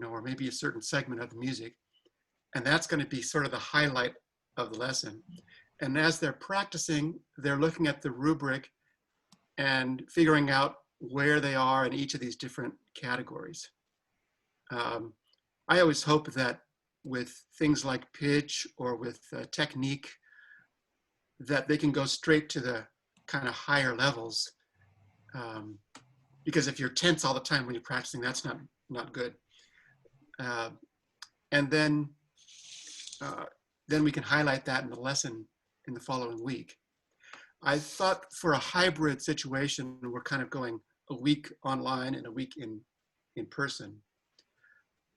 [SPEAKER 3] or maybe a certain segment of the music. And that's gonna be sort of the highlight of the lesson. And as they're practicing, they're looking at the rubric and figuring out where they are in each of these different categories. I always hope that with things like pitch or with technique, that they can go straight to the kind of higher levels. Because if you're tense all the time when you're practicing, that's not good. And then we can highlight that in the lesson in the following week. I thought for a hybrid situation, we're kind of going a week online and a week in person,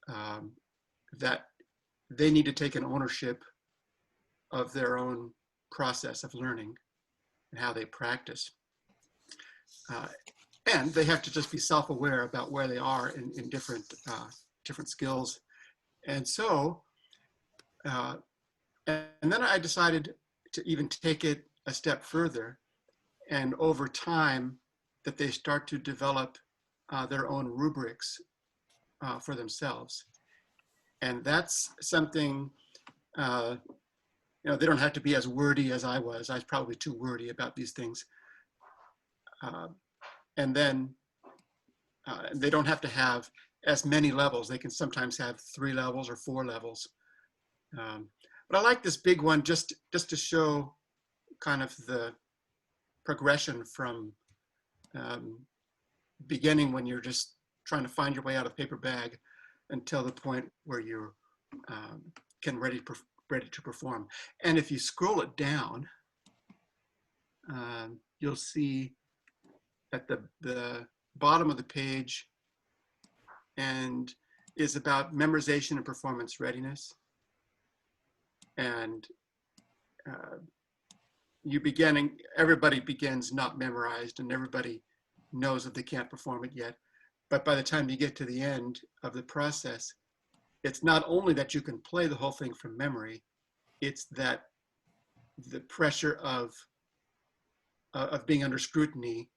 [SPEAKER 3] that they need to take an ownership of their own process of learning and how they practice. And they have to just be self-aware about where they are in different skills. And so, and then I decided to even take it a step further, and over time that they start to develop their own rubrics for themselves. And that's something, they don't have to be as wordy as I was. I was probably too wordy about these things. And then they don't have to have as many levels. They can sometimes have 3 levels or 4 levels. But I like this big one just to show kind of the progression from beginning when you're just trying to find your way out of the paper bag until the point where you're ready to perform. And if you scroll it down, you'll see at the bottom of the page and is about memorization and performance readiness. And everybody begins not memorized, and everybody knows that they can't perform it yet. But by the time you get to the end of the process, it's not only that you can play the whole thing from memory, it's that the pressure of being under scrutiny,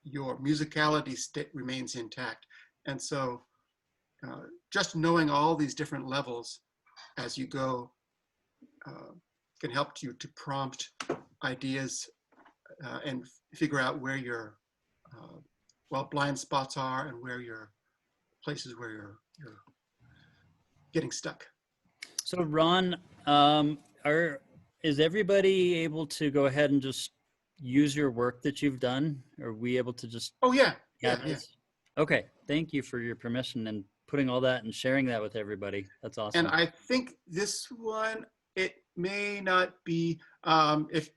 [SPEAKER 3] your musicality remains intact. And so just knowing all these different levels as you go can help you to prompt ideas and figure out where your blind spots are and where your places where you're getting stuck.
[SPEAKER 1] So Ron, is everybody able to go ahead and just use your work that you've done? Are we able to just?
[SPEAKER 3] Oh yeah.
[SPEAKER 1] Okay, thank you for your permission and putting all that and sharing that with everybody. That's awesome.
[SPEAKER 3] And I think this one, it may not be, if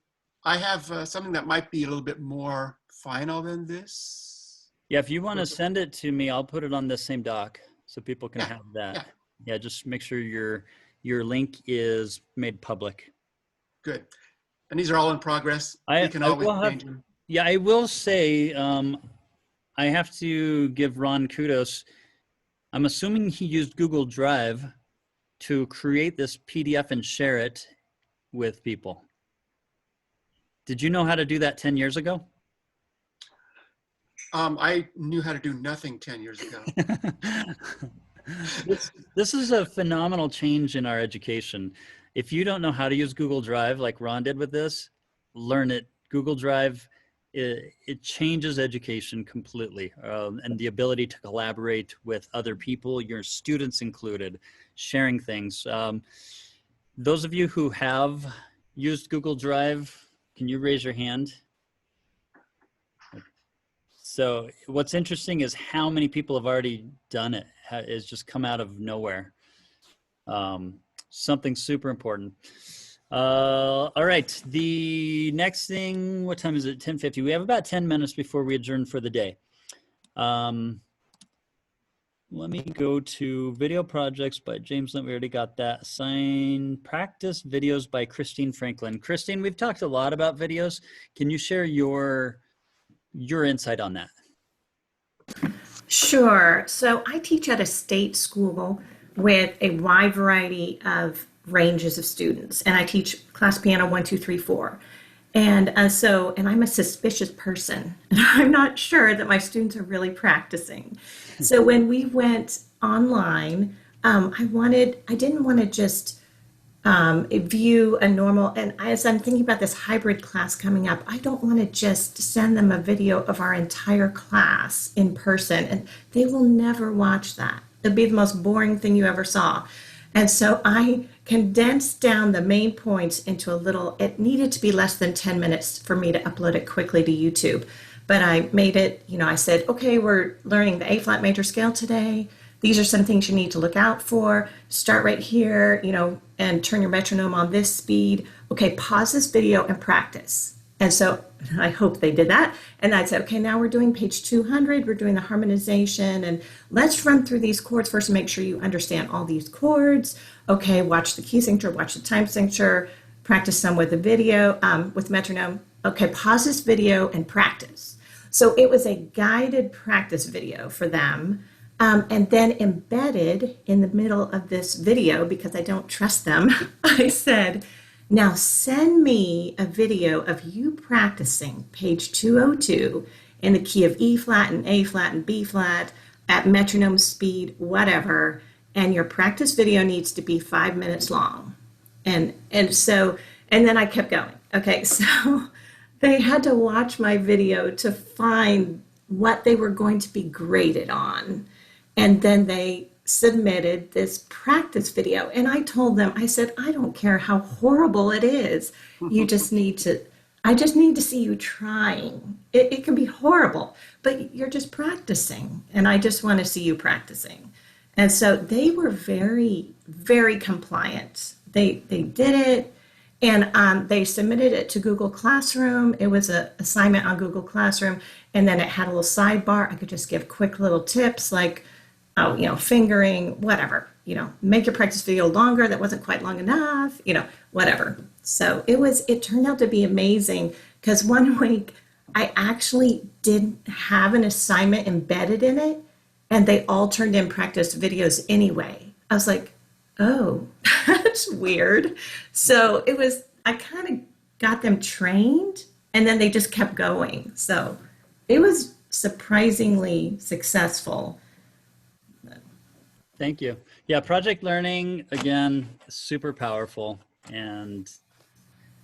[SPEAKER 3] I have something that might be a little bit more final than this.
[SPEAKER 1] Yeah, if you want to send it to me, I'll put it on this same doc so people can have that. Yeah, just make sure your link is made public.
[SPEAKER 3] Good. And these are all in progress. You can always change them.
[SPEAKER 1] Yeah, I will say, I have to give Ron kudos. I'm assuming he used Google Drive to create this PDF and share it with people. Did you know how to do that 10 years ago?
[SPEAKER 3] I knew how to do nothing 10 years ago.
[SPEAKER 1] This is a phenomenal change in our education. If you don't know how to use Google Drive like Ron did with this, learn it. Google Drive, it changes education completely, and the ability to collaborate with other people, your students included, sharing things. those of you who have used Google Drive, can you raise your hand? So what's interesting is how many people have already done it. It's just come out of nowhere. Something super important. All right, the next thing, what time is it? 10:50. We have about 10 minutes before we adjourn for the day. Let me go to video projects by James Lent. We already got that. Assign practice videos by Christine Franklin. Christine, we've talked a lot about videos. Can you share your insight on that?
[SPEAKER 13] Sure. So I teach at a state school with a wide variety of ranges of students, and I teach class piano 1, 2, 3, 4. And I'm a suspicious person, and I'm not sure that my students are really practicing. So when we went online, I didn't want to just view a normal, and as I'm thinking about this hybrid class coming up, I don't want to just send them a video of our entire class in person, and they will never watch that. It'll be the most boring thing you ever saw. And so I condensed down the main points into it needed to be less than 10 minutes for me to upload it quickly to YouTube. But I made it, I said, okay, we're learning the A flat major scale today. These are some things you need to look out for. Start right here, and turn your metronome on this speed. Okay, pause this video and practice. And so I hope they did that. And I said, okay, now we're doing page 200. We're doing the harmonization. And let's run through these chords first and make sure you understand all these chords. Okay, watch the key signature, watch the time signature, practice some with the video, with metronome. Okay, pause this video and practice. So it was a guided practice video for them. And then embedded in the middle of this video, because I don't trust them, I said, now send me a video of you practicing page 202 in the key of E flat and A flat and B flat at metronome speed, whatever. And your practice video needs to be 5 minutes long. And then I kept going. Okay, so they had to watch my video to find what they were going to be graded on. And then they submitted this practice video. And I told them, I said, I don't care how horrible it is. I just need to see you trying. It can be horrible, but you're just practicing. And I just want to see you practicing. And so they were very, very compliant. They did it. And they submitted it to Google Classroom. It was an assignment on Google Classroom. And then it had a little sidebar. I could just give quick little tips like, fingering, whatever, make your practice video longer. That wasn't quite long enough, whatever. So it turned out to be amazing because one week I actually didn't have an assignment embedded in it and they all turned in practice videos anyway. I was like, oh, that's weird. So I kind of got them trained and then they just kept going. So it was surprisingly successful.
[SPEAKER 1] Thank you. Yeah, project learning, again, super powerful. And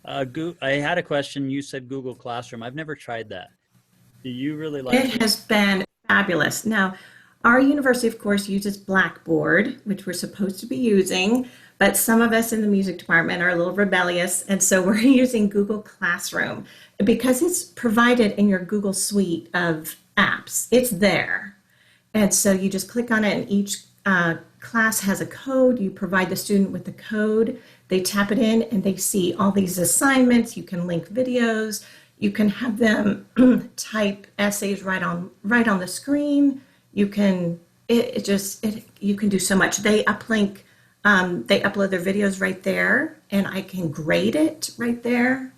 [SPEAKER 1] I had a question. You said Google Classroom. I've never tried that. Do you really like it?
[SPEAKER 13] It has been fabulous. Now, our university, of course, uses Blackboard, which we're supposed to be using, but some of us in the music department are a little rebellious, and so we're using Google Classroom because it's provided in your Google suite of apps. It's there. And so you just click on it, and each class has a code. You provide the student with the code. They tap it in and they see all these assignments. You can link videos. You can have them type essays right on the screen. You can you can do so much. They upload their videos right there, and I can grade it right there.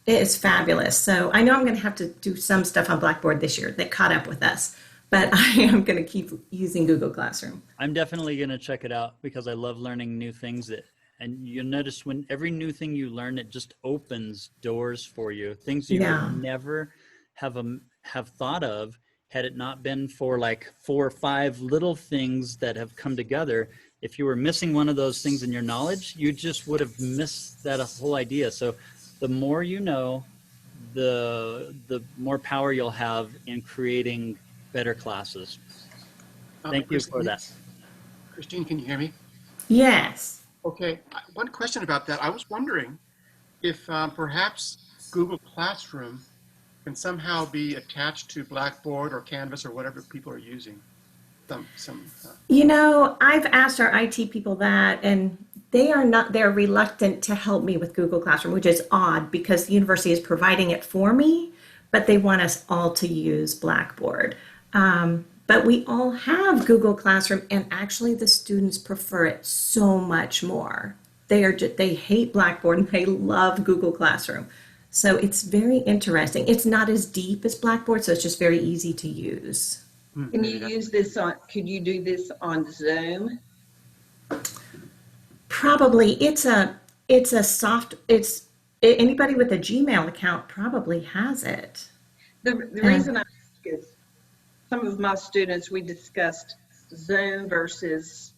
[SPEAKER 13] It is fabulous. So I know I'm going to have to do some stuff on Blackboard this year that caught up with us. But I am going to keep using Google Classroom.
[SPEAKER 1] I'm definitely going to check it out because I love learning new things. And you'll notice when every new thing you learn, it just opens doors for you. Things you would never have thought of had it not been for like 4 or 5 little things that have come together. If you were missing one of those things in your knowledge, you just would have missed that whole idea. So the more you know, the more power you'll have in creating better classes. Thank you for that.
[SPEAKER 3] Christine, can you hear me?
[SPEAKER 13] Yes.
[SPEAKER 3] Okay, one question about that. I was wondering if perhaps Google Classroom can somehow be attached to Blackboard or Canvas or whatever people are using.
[SPEAKER 13] You know, I've asked our IT people that, and they're reluctant to help me with Google Classroom, which is odd because the university is providing it for me, but they want us all to use Blackboard. But we all have Google Classroom, and actually the students prefer it so much more. They hate Blackboard and they love Google Classroom. So it's very interesting. It's not as deep as Blackboard, so it's just very easy to use.
[SPEAKER 8] Can you use this on, could you do this on Zoom?
[SPEAKER 13] Probably. It's anybody with a Gmail account probably has it.
[SPEAKER 8] The reason I ask is some of my students, we discussed Zoom versus,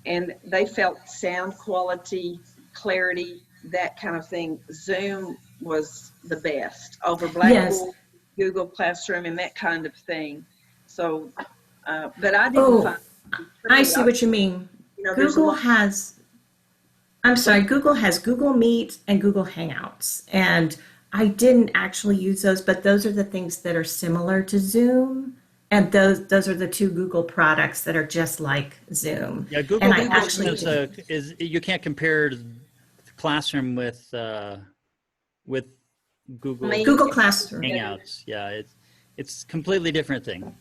[SPEAKER 8] and they felt sound quality, clarity, that kind of thing. Zoom was the best over Blackboard,
[SPEAKER 13] Yes.
[SPEAKER 8] Google Classroom, and that kind of thing. So, but I didn't find.
[SPEAKER 13] I see what you mean. Google has Google Meet and Google Hangouts, and I didn't actually use those, but those are the things that are similar to Zoom, and those are the two Google products that are just like Zoom.
[SPEAKER 1] Yeah, Google is you can't compare Classroom with Google
[SPEAKER 13] Classroom
[SPEAKER 1] Hangouts. Yeah, it's completely different thing.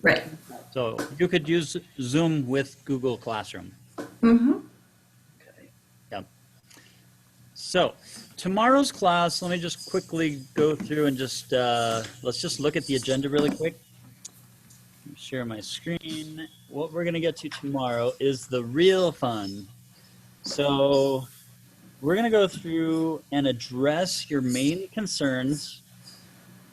[SPEAKER 13] Right.
[SPEAKER 1] So you could use Zoom with Google Classroom.
[SPEAKER 13] Mm-hmm.
[SPEAKER 1] Yeah. So tomorrow's class, let me just quickly go through and just let's just look at the agenda really quick. Share my screen. What we're going to get to tomorrow is the real fun. So we're going to go through and address your main concerns,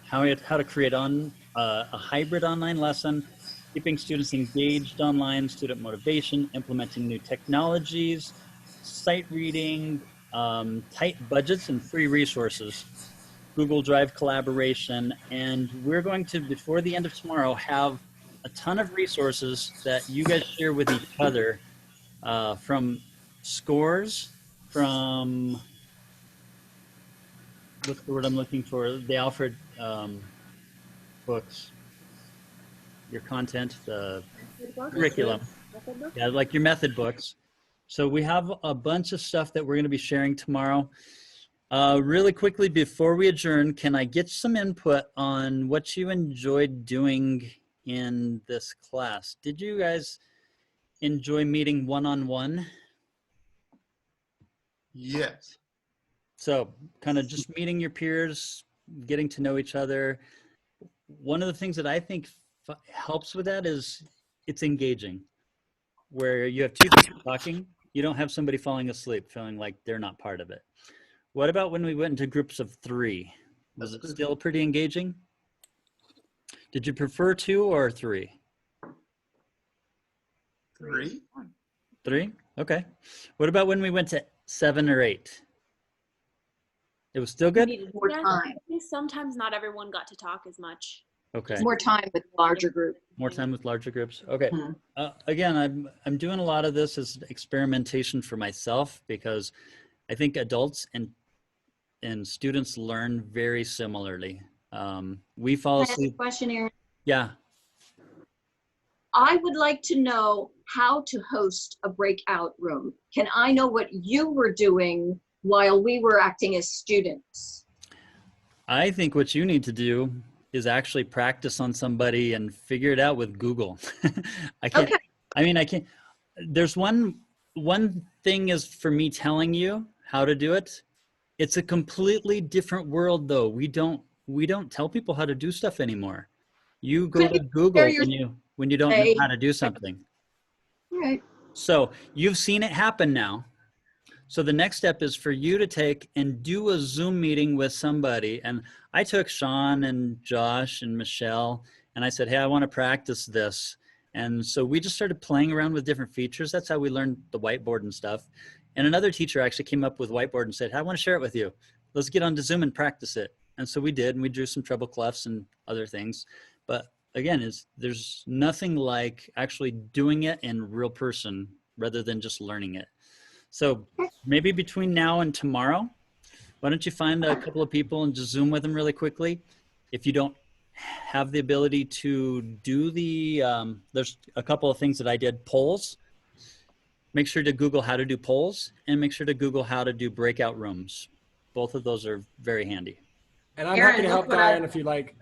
[SPEAKER 1] how to create a hybrid online lesson, keeping students engaged online, student motivation, implementing new technologies, sight reading, tight budgets and free resources, Google Drive collaboration, and we're going to, before the end of tomorrow, have a ton of resources that you guys share with each other, from scores, from, what's the word I'm looking for, the Alfred books, your content, the curriculum, yeah, like your method books. So we have a bunch of stuff that we're going to be sharing tomorrow. Really quickly before we adjourn, can I get some input on what you enjoyed doing in this class? Did you guys enjoy meeting one-on-one?
[SPEAKER 3] Yes.
[SPEAKER 1] So kind of just meeting your peers, getting to know each other. One of the things that I think helps with that is it's engaging, where you have two people talking. You don't have somebody falling asleep feeling like they're not part of it. What about when we went into groups of 3? Was it still pretty engaging? Did you prefer 2 or 3?
[SPEAKER 3] 3.
[SPEAKER 1] 3? Okay. What about when we went to 7 or 8? It was still good?
[SPEAKER 6] More time. I think sometimes not everyone got to talk as much.
[SPEAKER 1] Okay.
[SPEAKER 4] More time with larger group.
[SPEAKER 1] More time with larger groups. Okay. Again, I'm doing a lot of this as experimentation for myself because I think adults and students learn very similarly. We fall asleep.
[SPEAKER 12] Can I ask a question, Aaron?
[SPEAKER 1] Yeah.
[SPEAKER 14] I would like to know how to host a breakout room. Can I know what you were doing while we were acting as students?
[SPEAKER 1] I think what you need to do is actually practice on somebody and figure it out with Google. I can't, okay. I mean, I can't, there's one thing is for me telling you how to do it. It's a completely different world though. We don't tell people how to do stuff anymore. You go to Google when you don't know how to do something.
[SPEAKER 14] Right.
[SPEAKER 1] So you've seen it happen now. So the next step is for you to take and do a Zoom meeting with somebody. And I took Sean and Josh and Michelle and I said, hey, I want to practice this. And so we just started playing around with different features. That's how we learned the whiteboard and stuff. And another teacher actually came up with whiteboard and said, hey, I want to share it with you. Let's get onto Zoom and practice it. And so we did, and we drew some treble clefs and other things. But again, is there's nothing like actually doing it in real person rather than just learning it. So maybe between now and tomorrow, why don't you find a couple of people and just Zoom with them really quickly? If you don't have the ability to do the, there's a couple of things that I did, polls. Make sure to Google how to do polls, and make sure to Google how to do breakout rooms. Both of those are very handy.
[SPEAKER 2] And I'm
[SPEAKER 8] Aaron,
[SPEAKER 2] happy to
[SPEAKER 8] look
[SPEAKER 2] help
[SPEAKER 8] what
[SPEAKER 2] Diane if you like.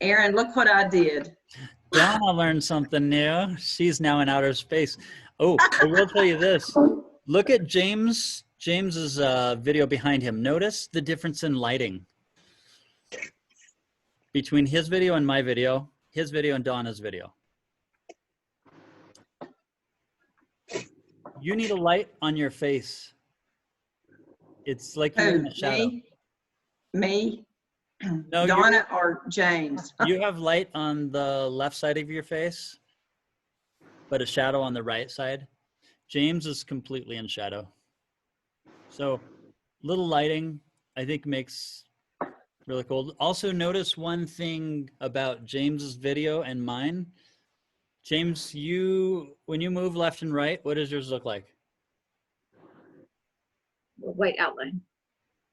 [SPEAKER 8] Aaron, look what I did.
[SPEAKER 1] Donna learned something new. She's now in outer space. Oh, I will tell you this. Look at James's video behind him. Notice the difference in lighting between his video and my video, his video and Donna's video. You need a light on your face. It's like you're in the shadow.
[SPEAKER 8] Me?
[SPEAKER 1] No,
[SPEAKER 8] Donna or James?
[SPEAKER 1] You have light on the left side of your face, but a shadow on the right side. James is completely in shadow. So little lighting, I think, makes really cool. Also notice one thing about James's video and mine. James, when you move left and right, what does yours look like?
[SPEAKER 14] White outline.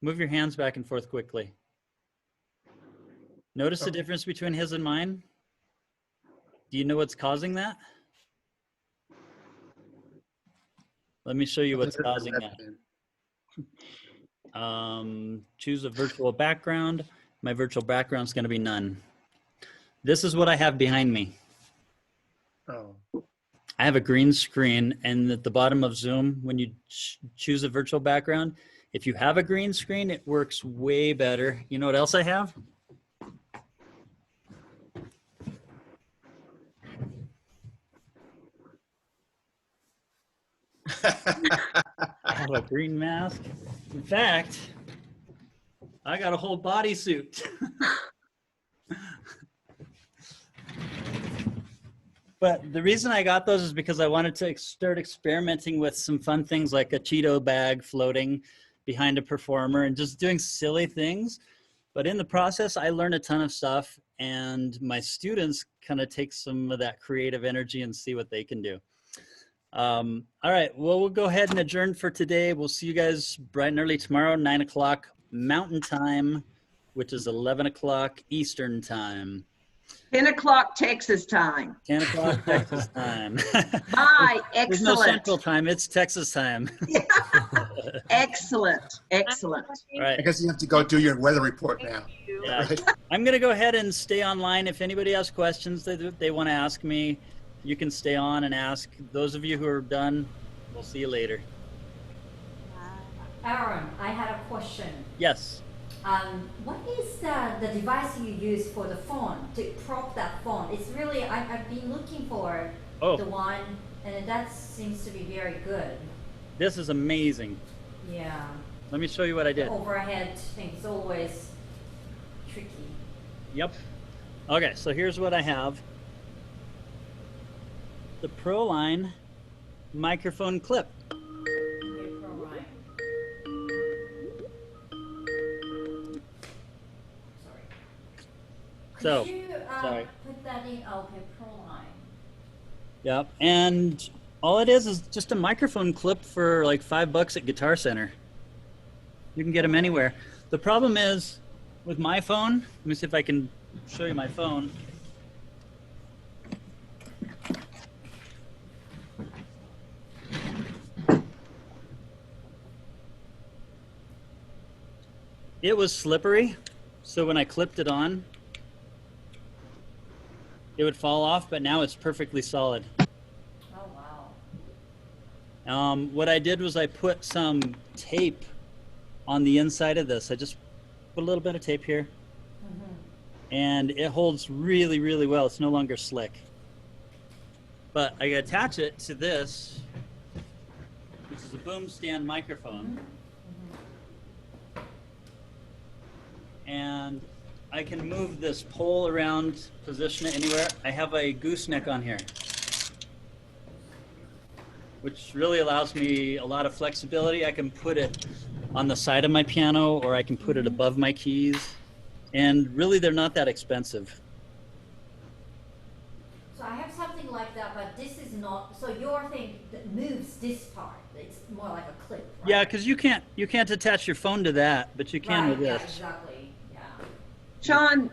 [SPEAKER 1] Move your hands back and forth quickly. Notice the difference between his and mine? Do you know what's causing that? Let me show you what's causing that. Choose a virtual background. My virtual background is going to be none. This is what I have behind me.
[SPEAKER 3] Oh.
[SPEAKER 1] I have a green screen, and at the bottom of Zoom, when you choose a virtual background, if you have a green screen, it works way better. You know what else I have? I have a green mask. In fact, I got a whole bodysuit. But the reason I got those is because I wanted to start experimenting with some fun things like a Cheeto bag floating behind a performer and just doing silly things. But in the process, I learned a ton of stuff, and my students kind of take some of that creative energy and see what they can do. All right, well, we'll go ahead and adjourn for today. We'll see you guys bright and early tomorrow, 9 o'clock Mountain Time, which is 11 o'clock Eastern Time.
[SPEAKER 8] 10 o'clock Texas time.
[SPEAKER 1] 10 o'clock Texas time.
[SPEAKER 8] Bye.
[SPEAKER 1] There's no
[SPEAKER 8] Excellent.
[SPEAKER 1] Central Time. It's Texas time.
[SPEAKER 8] Excellent. Excellent.
[SPEAKER 1] All right.
[SPEAKER 3] I guess you have to go do your weather report now.
[SPEAKER 1] Yeah.
[SPEAKER 3] Right?
[SPEAKER 1] I'm going to go ahead and stay online. If anybody has questions that they want to ask me, you can stay on and ask. Those of you who are done, we'll see you later.
[SPEAKER 15] Aaron, I had a question.
[SPEAKER 1] Yes.
[SPEAKER 15] What is the device you use for the phone, to prop that phone? It's really, I've been looking for the one, and that seems to be very good.
[SPEAKER 1] This is amazing.
[SPEAKER 15] Yeah.
[SPEAKER 1] Let me show you what I did.
[SPEAKER 15] The overhead thing is always tricky.
[SPEAKER 1] Yep. Okay, so here's what I have. The ProLine microphone clip. So,
[SPEAKER 15] Could you
[SPEAKER 1] sorry.
[SPEAKER 15] put that in ProLine?
[SPEAKER 1] Yep, and all it is just a microphone clip for like $5 at Guitar Center. You can get them anywhere. The problem is with my phone, let me see if I can show you my phone. It was slippery, so when I clipped it on, it would fall off, but now it's perfectly solid.
[SPEAKER 15] Oh, wow.
[SPEAKER 1] What I did was I put some tape on the inside of this. I just put a little bit of tape here, and it holds really, really well. It's no longer slick. But I attach it to this, which is a boom stand microphone. And I can move this pole around, position it anywhere. I have a gooseneck on here, which really allows me a lot of flexibility. I can put it on the side of my piano, or I can put it above my keys. And really, they're not that expensive.
[SPEAKER 15] like that, but this is not. So your thing that moves this part. It's more like a clip. Right?
[SPEAKER 1] Yeah, because you can't attach your phone to that, but you can with
[SPEAKER 15] Yeah,
[SPEAKER 1] this.
[SPEAKER 15] exactly. Yeah.
[SPEAKER 8] John,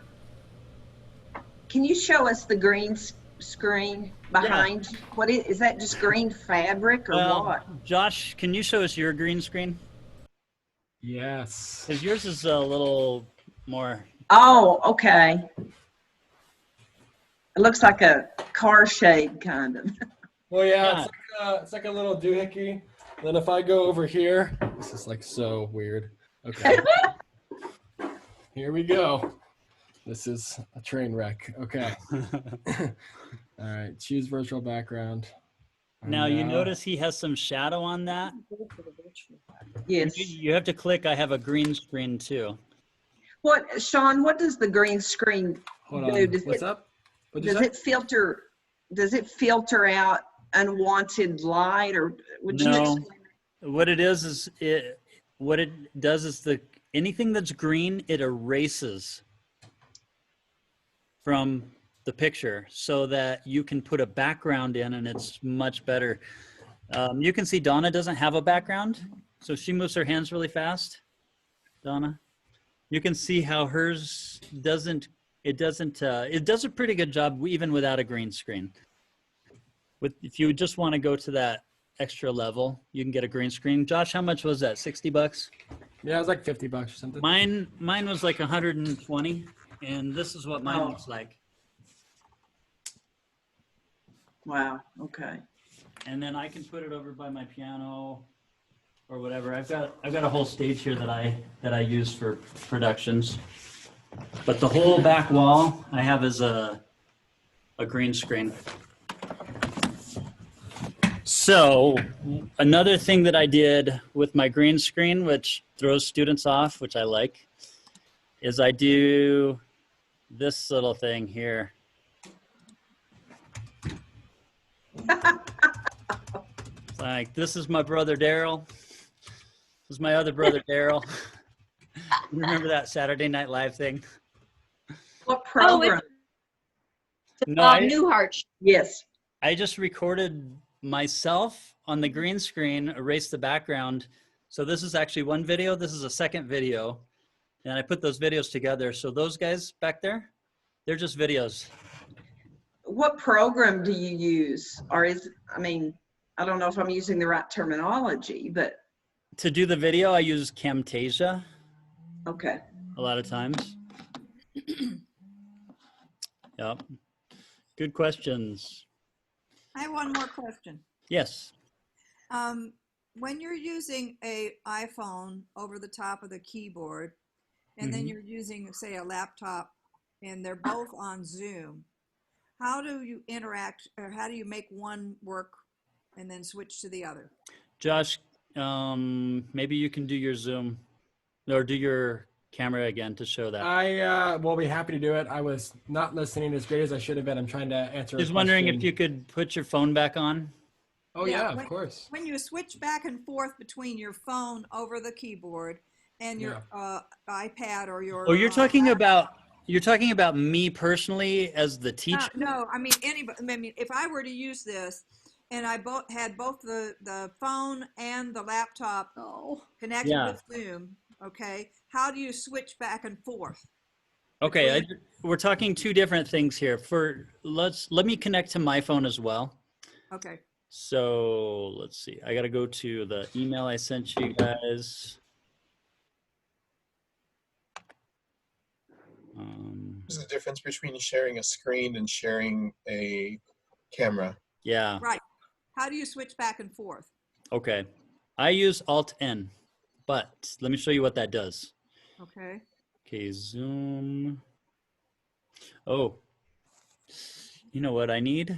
[SPEAKER 8] can you show us the green screen behind? What is that? Just green fabric or what?
[SPEAKER 1] Josh, can you show us your green screen?
[SPEAKER 2] Yes.
[SPEAKER 1] Because yours is a little more.
[SPEAKER 8] Oh, okay. It looks like a car shade, kind of.
[SPEAKER 2] Well, yeah, it's like a little doohickey. Then if I go over here, this is like so weird. Okay. Here we go. This is a train wreck. Okay. All right. Choose virtual background.
[SPEAKER 1] Now you notice he has some shadow on that.
[SPEAKER 8] Yes.
[SPEAKER 1] You have to click. I have a green screen too.
[SPEAKER 8] What, Sean? What does the green screen do? Does
[SPEAKER 2] What's up?
[SPEAKER 8] Does it filter? Does it filter out unwanted light, or would you?
[SPEAKER 1] No. What it is what it does is anything that's green, it erases from the picture so that you can put a background in, and it's much better. You can see Donna doesn't have a background, so she moves her hands really fast. Donna, you can see how hers doesn't. It does a pretty good job even without a green screen. If you just want to go to that extra level, you can get a green screen. Josh, how much was that? $60?
[SPEAKER 2] Yeah, it was like $50 or something.
[SPEAKER 1] Mine was like 120, and this is what mine looks like.
[SPEAKER 8] Wow. Okay.
[SPEAKER 1] And then I can put it over by my piano or whatever. I've got a whole stage here that I use for productions. But the whole back wall I have is a green screen. So another thing that I did with my green screen, which throws students off, which I like, is I do this little thing here. It's like, this is my brother Daryl. This is my other brother Daryl. Remember that Saturday Night Live thing?
[SPEAKER 8] What program?
[SPEAKER 1] No,
[SPEAKER 14] Newhart.
[SPEAKER 8] Yes.
[SPEAKER 1] I just recorded myself on the green screen, erased the background. So this is actually one video. This is a second video. And I put those videos together. So those guys back there, they're just videos.
[SPEAKER 8] What program do you use? Or I don't know if I'm using the right terminology, but.
[SPEAKER 1] To do the video, I use Camtasia.
[SPEAKER 8] Okay.
[SPEAKER 1] A lot of times. Yep. Good questions.
[SPEAKER 16] I have one more question.
[SPEAKER 1] Yes.
[SPEAKER 16] When you're using a iPhone over the top of the keyboard, and then you're using, say, a laptop, and they're both on Zoom, how do you interact, or how do you make one work and then switch to the other?
[SPEAKER 1] Josh, maybe you can do your Zoom or do your camera again to show that.
[SPEAKER 2] I will be happy to do it. I was not listening as great as I should have been. I'm trying to answer a
[SPEAKER 1] Just wondering if
[SPEAKER 2] question.
[SPEAKER 1] you could put your phone back on.
[SPEAKER 2] Oh yeah, of course.
[SPEAKER 16] When you switch back and forth between your phone over the keyboard and your iPad or your
[SPEAKER 1] Oh, you're talking about me personally as the teacher?
[SPEAKER 16] No, I mean anybody. I mean, if I were to use this and I had both the phone and the laptop connected with Zoom, okay, how do you switch back and forth?
[SPEAKER 1] Okay, we're talking two different things here. Let me connect to my phone as well.
[SPEAKER 16] Okay.
[SPEAKER 1] So let's see. I got to go to the email I sent you guys.
[SPEAKER 17] There's a difference between sharing a screen and sharing a camera.
[SPEAKER 1] Yeah.
[SPEAKER 16] Right. How do you switch back and forth?
[SPEAKER 1] Okay. I use Alt-N, but let me show you what that does.
[SPEAKER 16] Okay.
[SPEAKER 1] Okay, Zoom. Oh, you know what I need?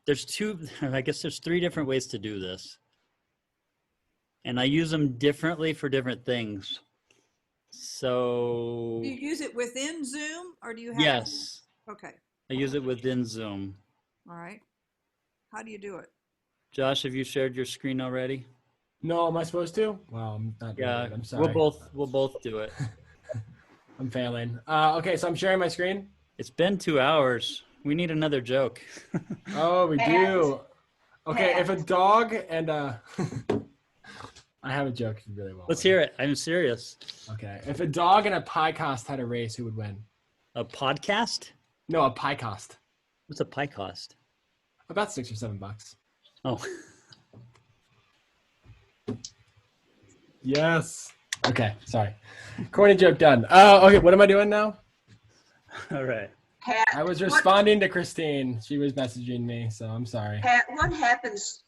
[SPEAKER 1] I guess there's three different ways to do this. And I use them differently for different things. So.
[SPEAKER 16] Do you use it within Zoom or do you have?
[SPEAKER 1] Yes.
[SPEAKER 16] Okay.
[SPEAKER 1] I use it within Zoom.
[SPEAKER 16] All right. How do you do it?
[SPEAKER 1] Josh, have you shared your screen already?
[SPEAKER 2] No, am I supposed to? Well, I'm not doing it. I'm sorry.
[SPEAKER 1] We'll both do it.
[SPEAKER 2] I'm failing. Okay, so I'm sharing my screen.
[SPEAKER 1] It's been 2 hours. We need another joke.
[SPEAKER 2] Oh, we do. Okay,
[SPEAKER 8] Pat.
[SPEAKER 2] if a dog and I have a joke if you really want.
[SPEAKER 1] Let's hear it. I'm serious.
[SPEAKER 2] Okay, if a dog and a pie cost had a race, who would win?
[SPEAKER 1] A podcast?
[SPEAKER 2] No, a pie cost.
[SPEAKER 1] What's a pie cost?
[SPEAKER 2] About $6 or $7.
[SPEAKER 1] Oh.
[SPEAKER 2] Yes. Okay, sorry. Corny joke done. Okay, what am I doing now?
[SPEAKER 1] All right.
[SPEAKER 8] Pat,
[SPEAKER 2] I was responding to Christine. She was messaging me, so I'm sorry.
[SPEAKER 8] Pat, what happens,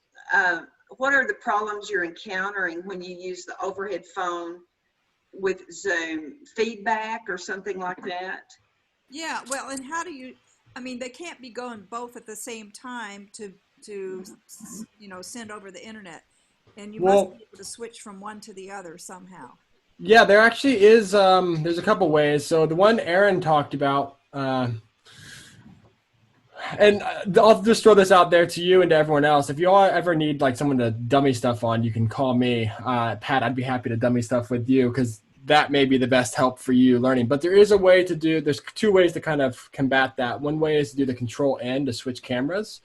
[SPEAKER 8] what are the problems you're encountering when you use the overhead phone with Zoom? Feedback or something like that?
[SPEAKER 16] Yeah, well, and how do you, I mean, they can't be going both at the same time to send over the internet. And you must be able to switch from one to the other somehow.
[SPEAKER 2] Yeah, there actually is, there's a couple ways. So the one Aaron talked about, and I'll just throw this out there to you and to everyone else. If you all ever need like someone to dummy stuff on, you can call me. Pat, I'd be happy to dummy stuff with you because that may be the best help for you learning. But there is a way to there's 2 ways to kind of combat that. One way is to do the control N to switch cameras.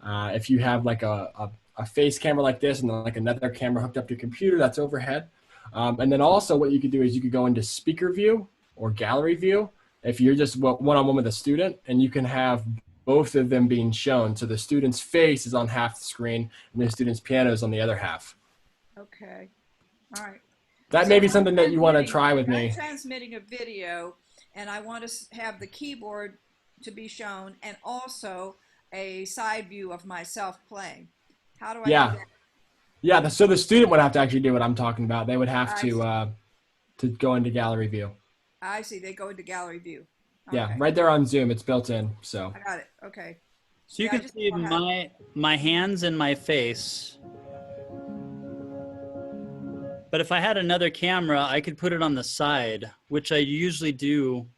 [SPEAKER 2] If you have like a face camera like this and then like another camera hooked up to your computer that's overhead. And then also what you could do is you could go into speaker view or gallery view if you're just one-on-one with a student, and you can have both of them being shown. So the student's face is on half the screen and the student's piano is on the other half.
[SPEAKER 16] Okay. All right.
[SPEAKER 2] That may be something that you want to try with me.
[SPEAKER 16] I'm transmitting a video, and I want to have the keyboard to be shown and also a side view of myself playing. How do I do that?
[SPEAKER 2] Yeah, so the student would have to actually do what I'm talking about. They would have to go into gallery view.
[SPEAKER 16] I see. They go into gallery view.
[SPEAKER 2] Yeah, right there on Zoom. It's built in. So.
[SPEAKER 16] I got it. Okay.
[SPEAKER 1] So you can see my hands and my face. But if I had another camera, I could put it on the side, which I usually do.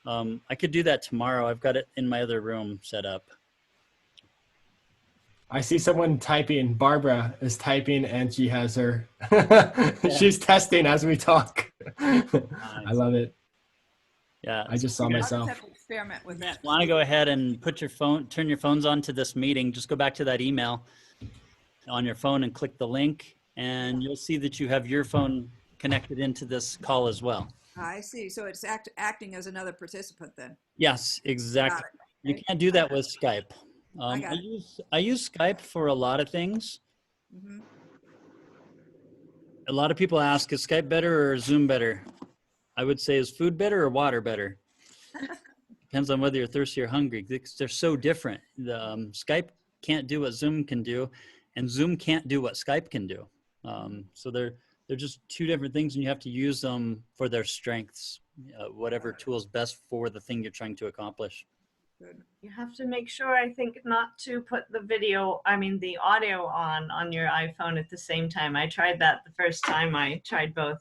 [SPEAKER 1] I could do that tomorrow. I've got it in my other room set up.
[SPEAKER 2] I see someone typing. Barbara is typing, and she has her. She's testing as we talk. I love it.
[SPEAKER 1] Yeah,
[SPEAKER 2] I just saw myself.
[SPEAKER 16] I'll just have to experiment with that.
[SPEAKER 1] Want to go ahead and turn your phones on to this meeting? Just go back to that email on your phone and click the link, and you'll see that you have your phone connected into this call as well.
[SPEAKER 16] I see. So it's acting as another participant then.
[SPEAKER 1] Yes, exactly. You can't do that with Skype. I use Skype for a lot of things.
[SPEAKER 16] Mm-hmm.
[SPEAKER 1] A lot of people ask, is Skype better or Zoom better? I would say, is food better or water better? Depends on whether you're thirsty or hungry. They're so different. Skype can't do what Zoom can do, and Zoom can't do what Skype can do. So they're just 2 different things, and you have to use them for their strengths, whatever tool is best for the thing you're trying to accomplish.
[SPEAKER 18] You have to make sure, I think, not to put the audio on your iPhone at the same time. I tried that the first time. I tried both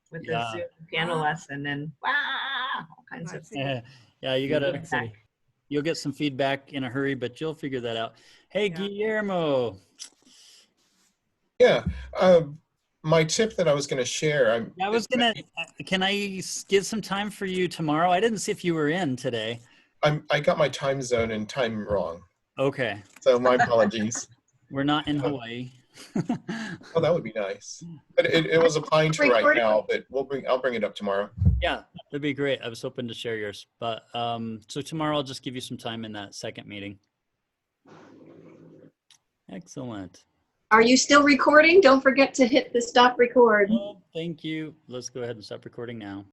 [SPEAKER 18] with the Zoom piano lesson, and all kinds of things.
[SPEAKER 1] Yeah, you'll get some feedback in a hurry, but you'll figure that out. Hey, Guillermo.
[SPEAKER 17] Yeah, my tip that I was going to share.
[SPEAKER 1] Can I get some time for you tomorrow? I didn't see if you were in today.
[SPEAKER 17] I got my time zone and time wrong.
[SPEAKER 1] Okay.
[SPEAKER 17] So my apologies.
[SPEAKER 1] We're not in Hawaii.
[SPEAKER 17] Oh, that would be nice. But it was applying to right now, but I'll bring it up tomorrow.
[SPEAKER 1] Yeah, that'd be great. I was hoping to share yours, but so tomorrow I'll just give you some time in that second meeting. Excellent.
[SPEAKER 14] Are you still recording? Don't forget to hit the stop record.
[SPEAKER 1] Oh, thank you. Let's go ahead and stop recording now.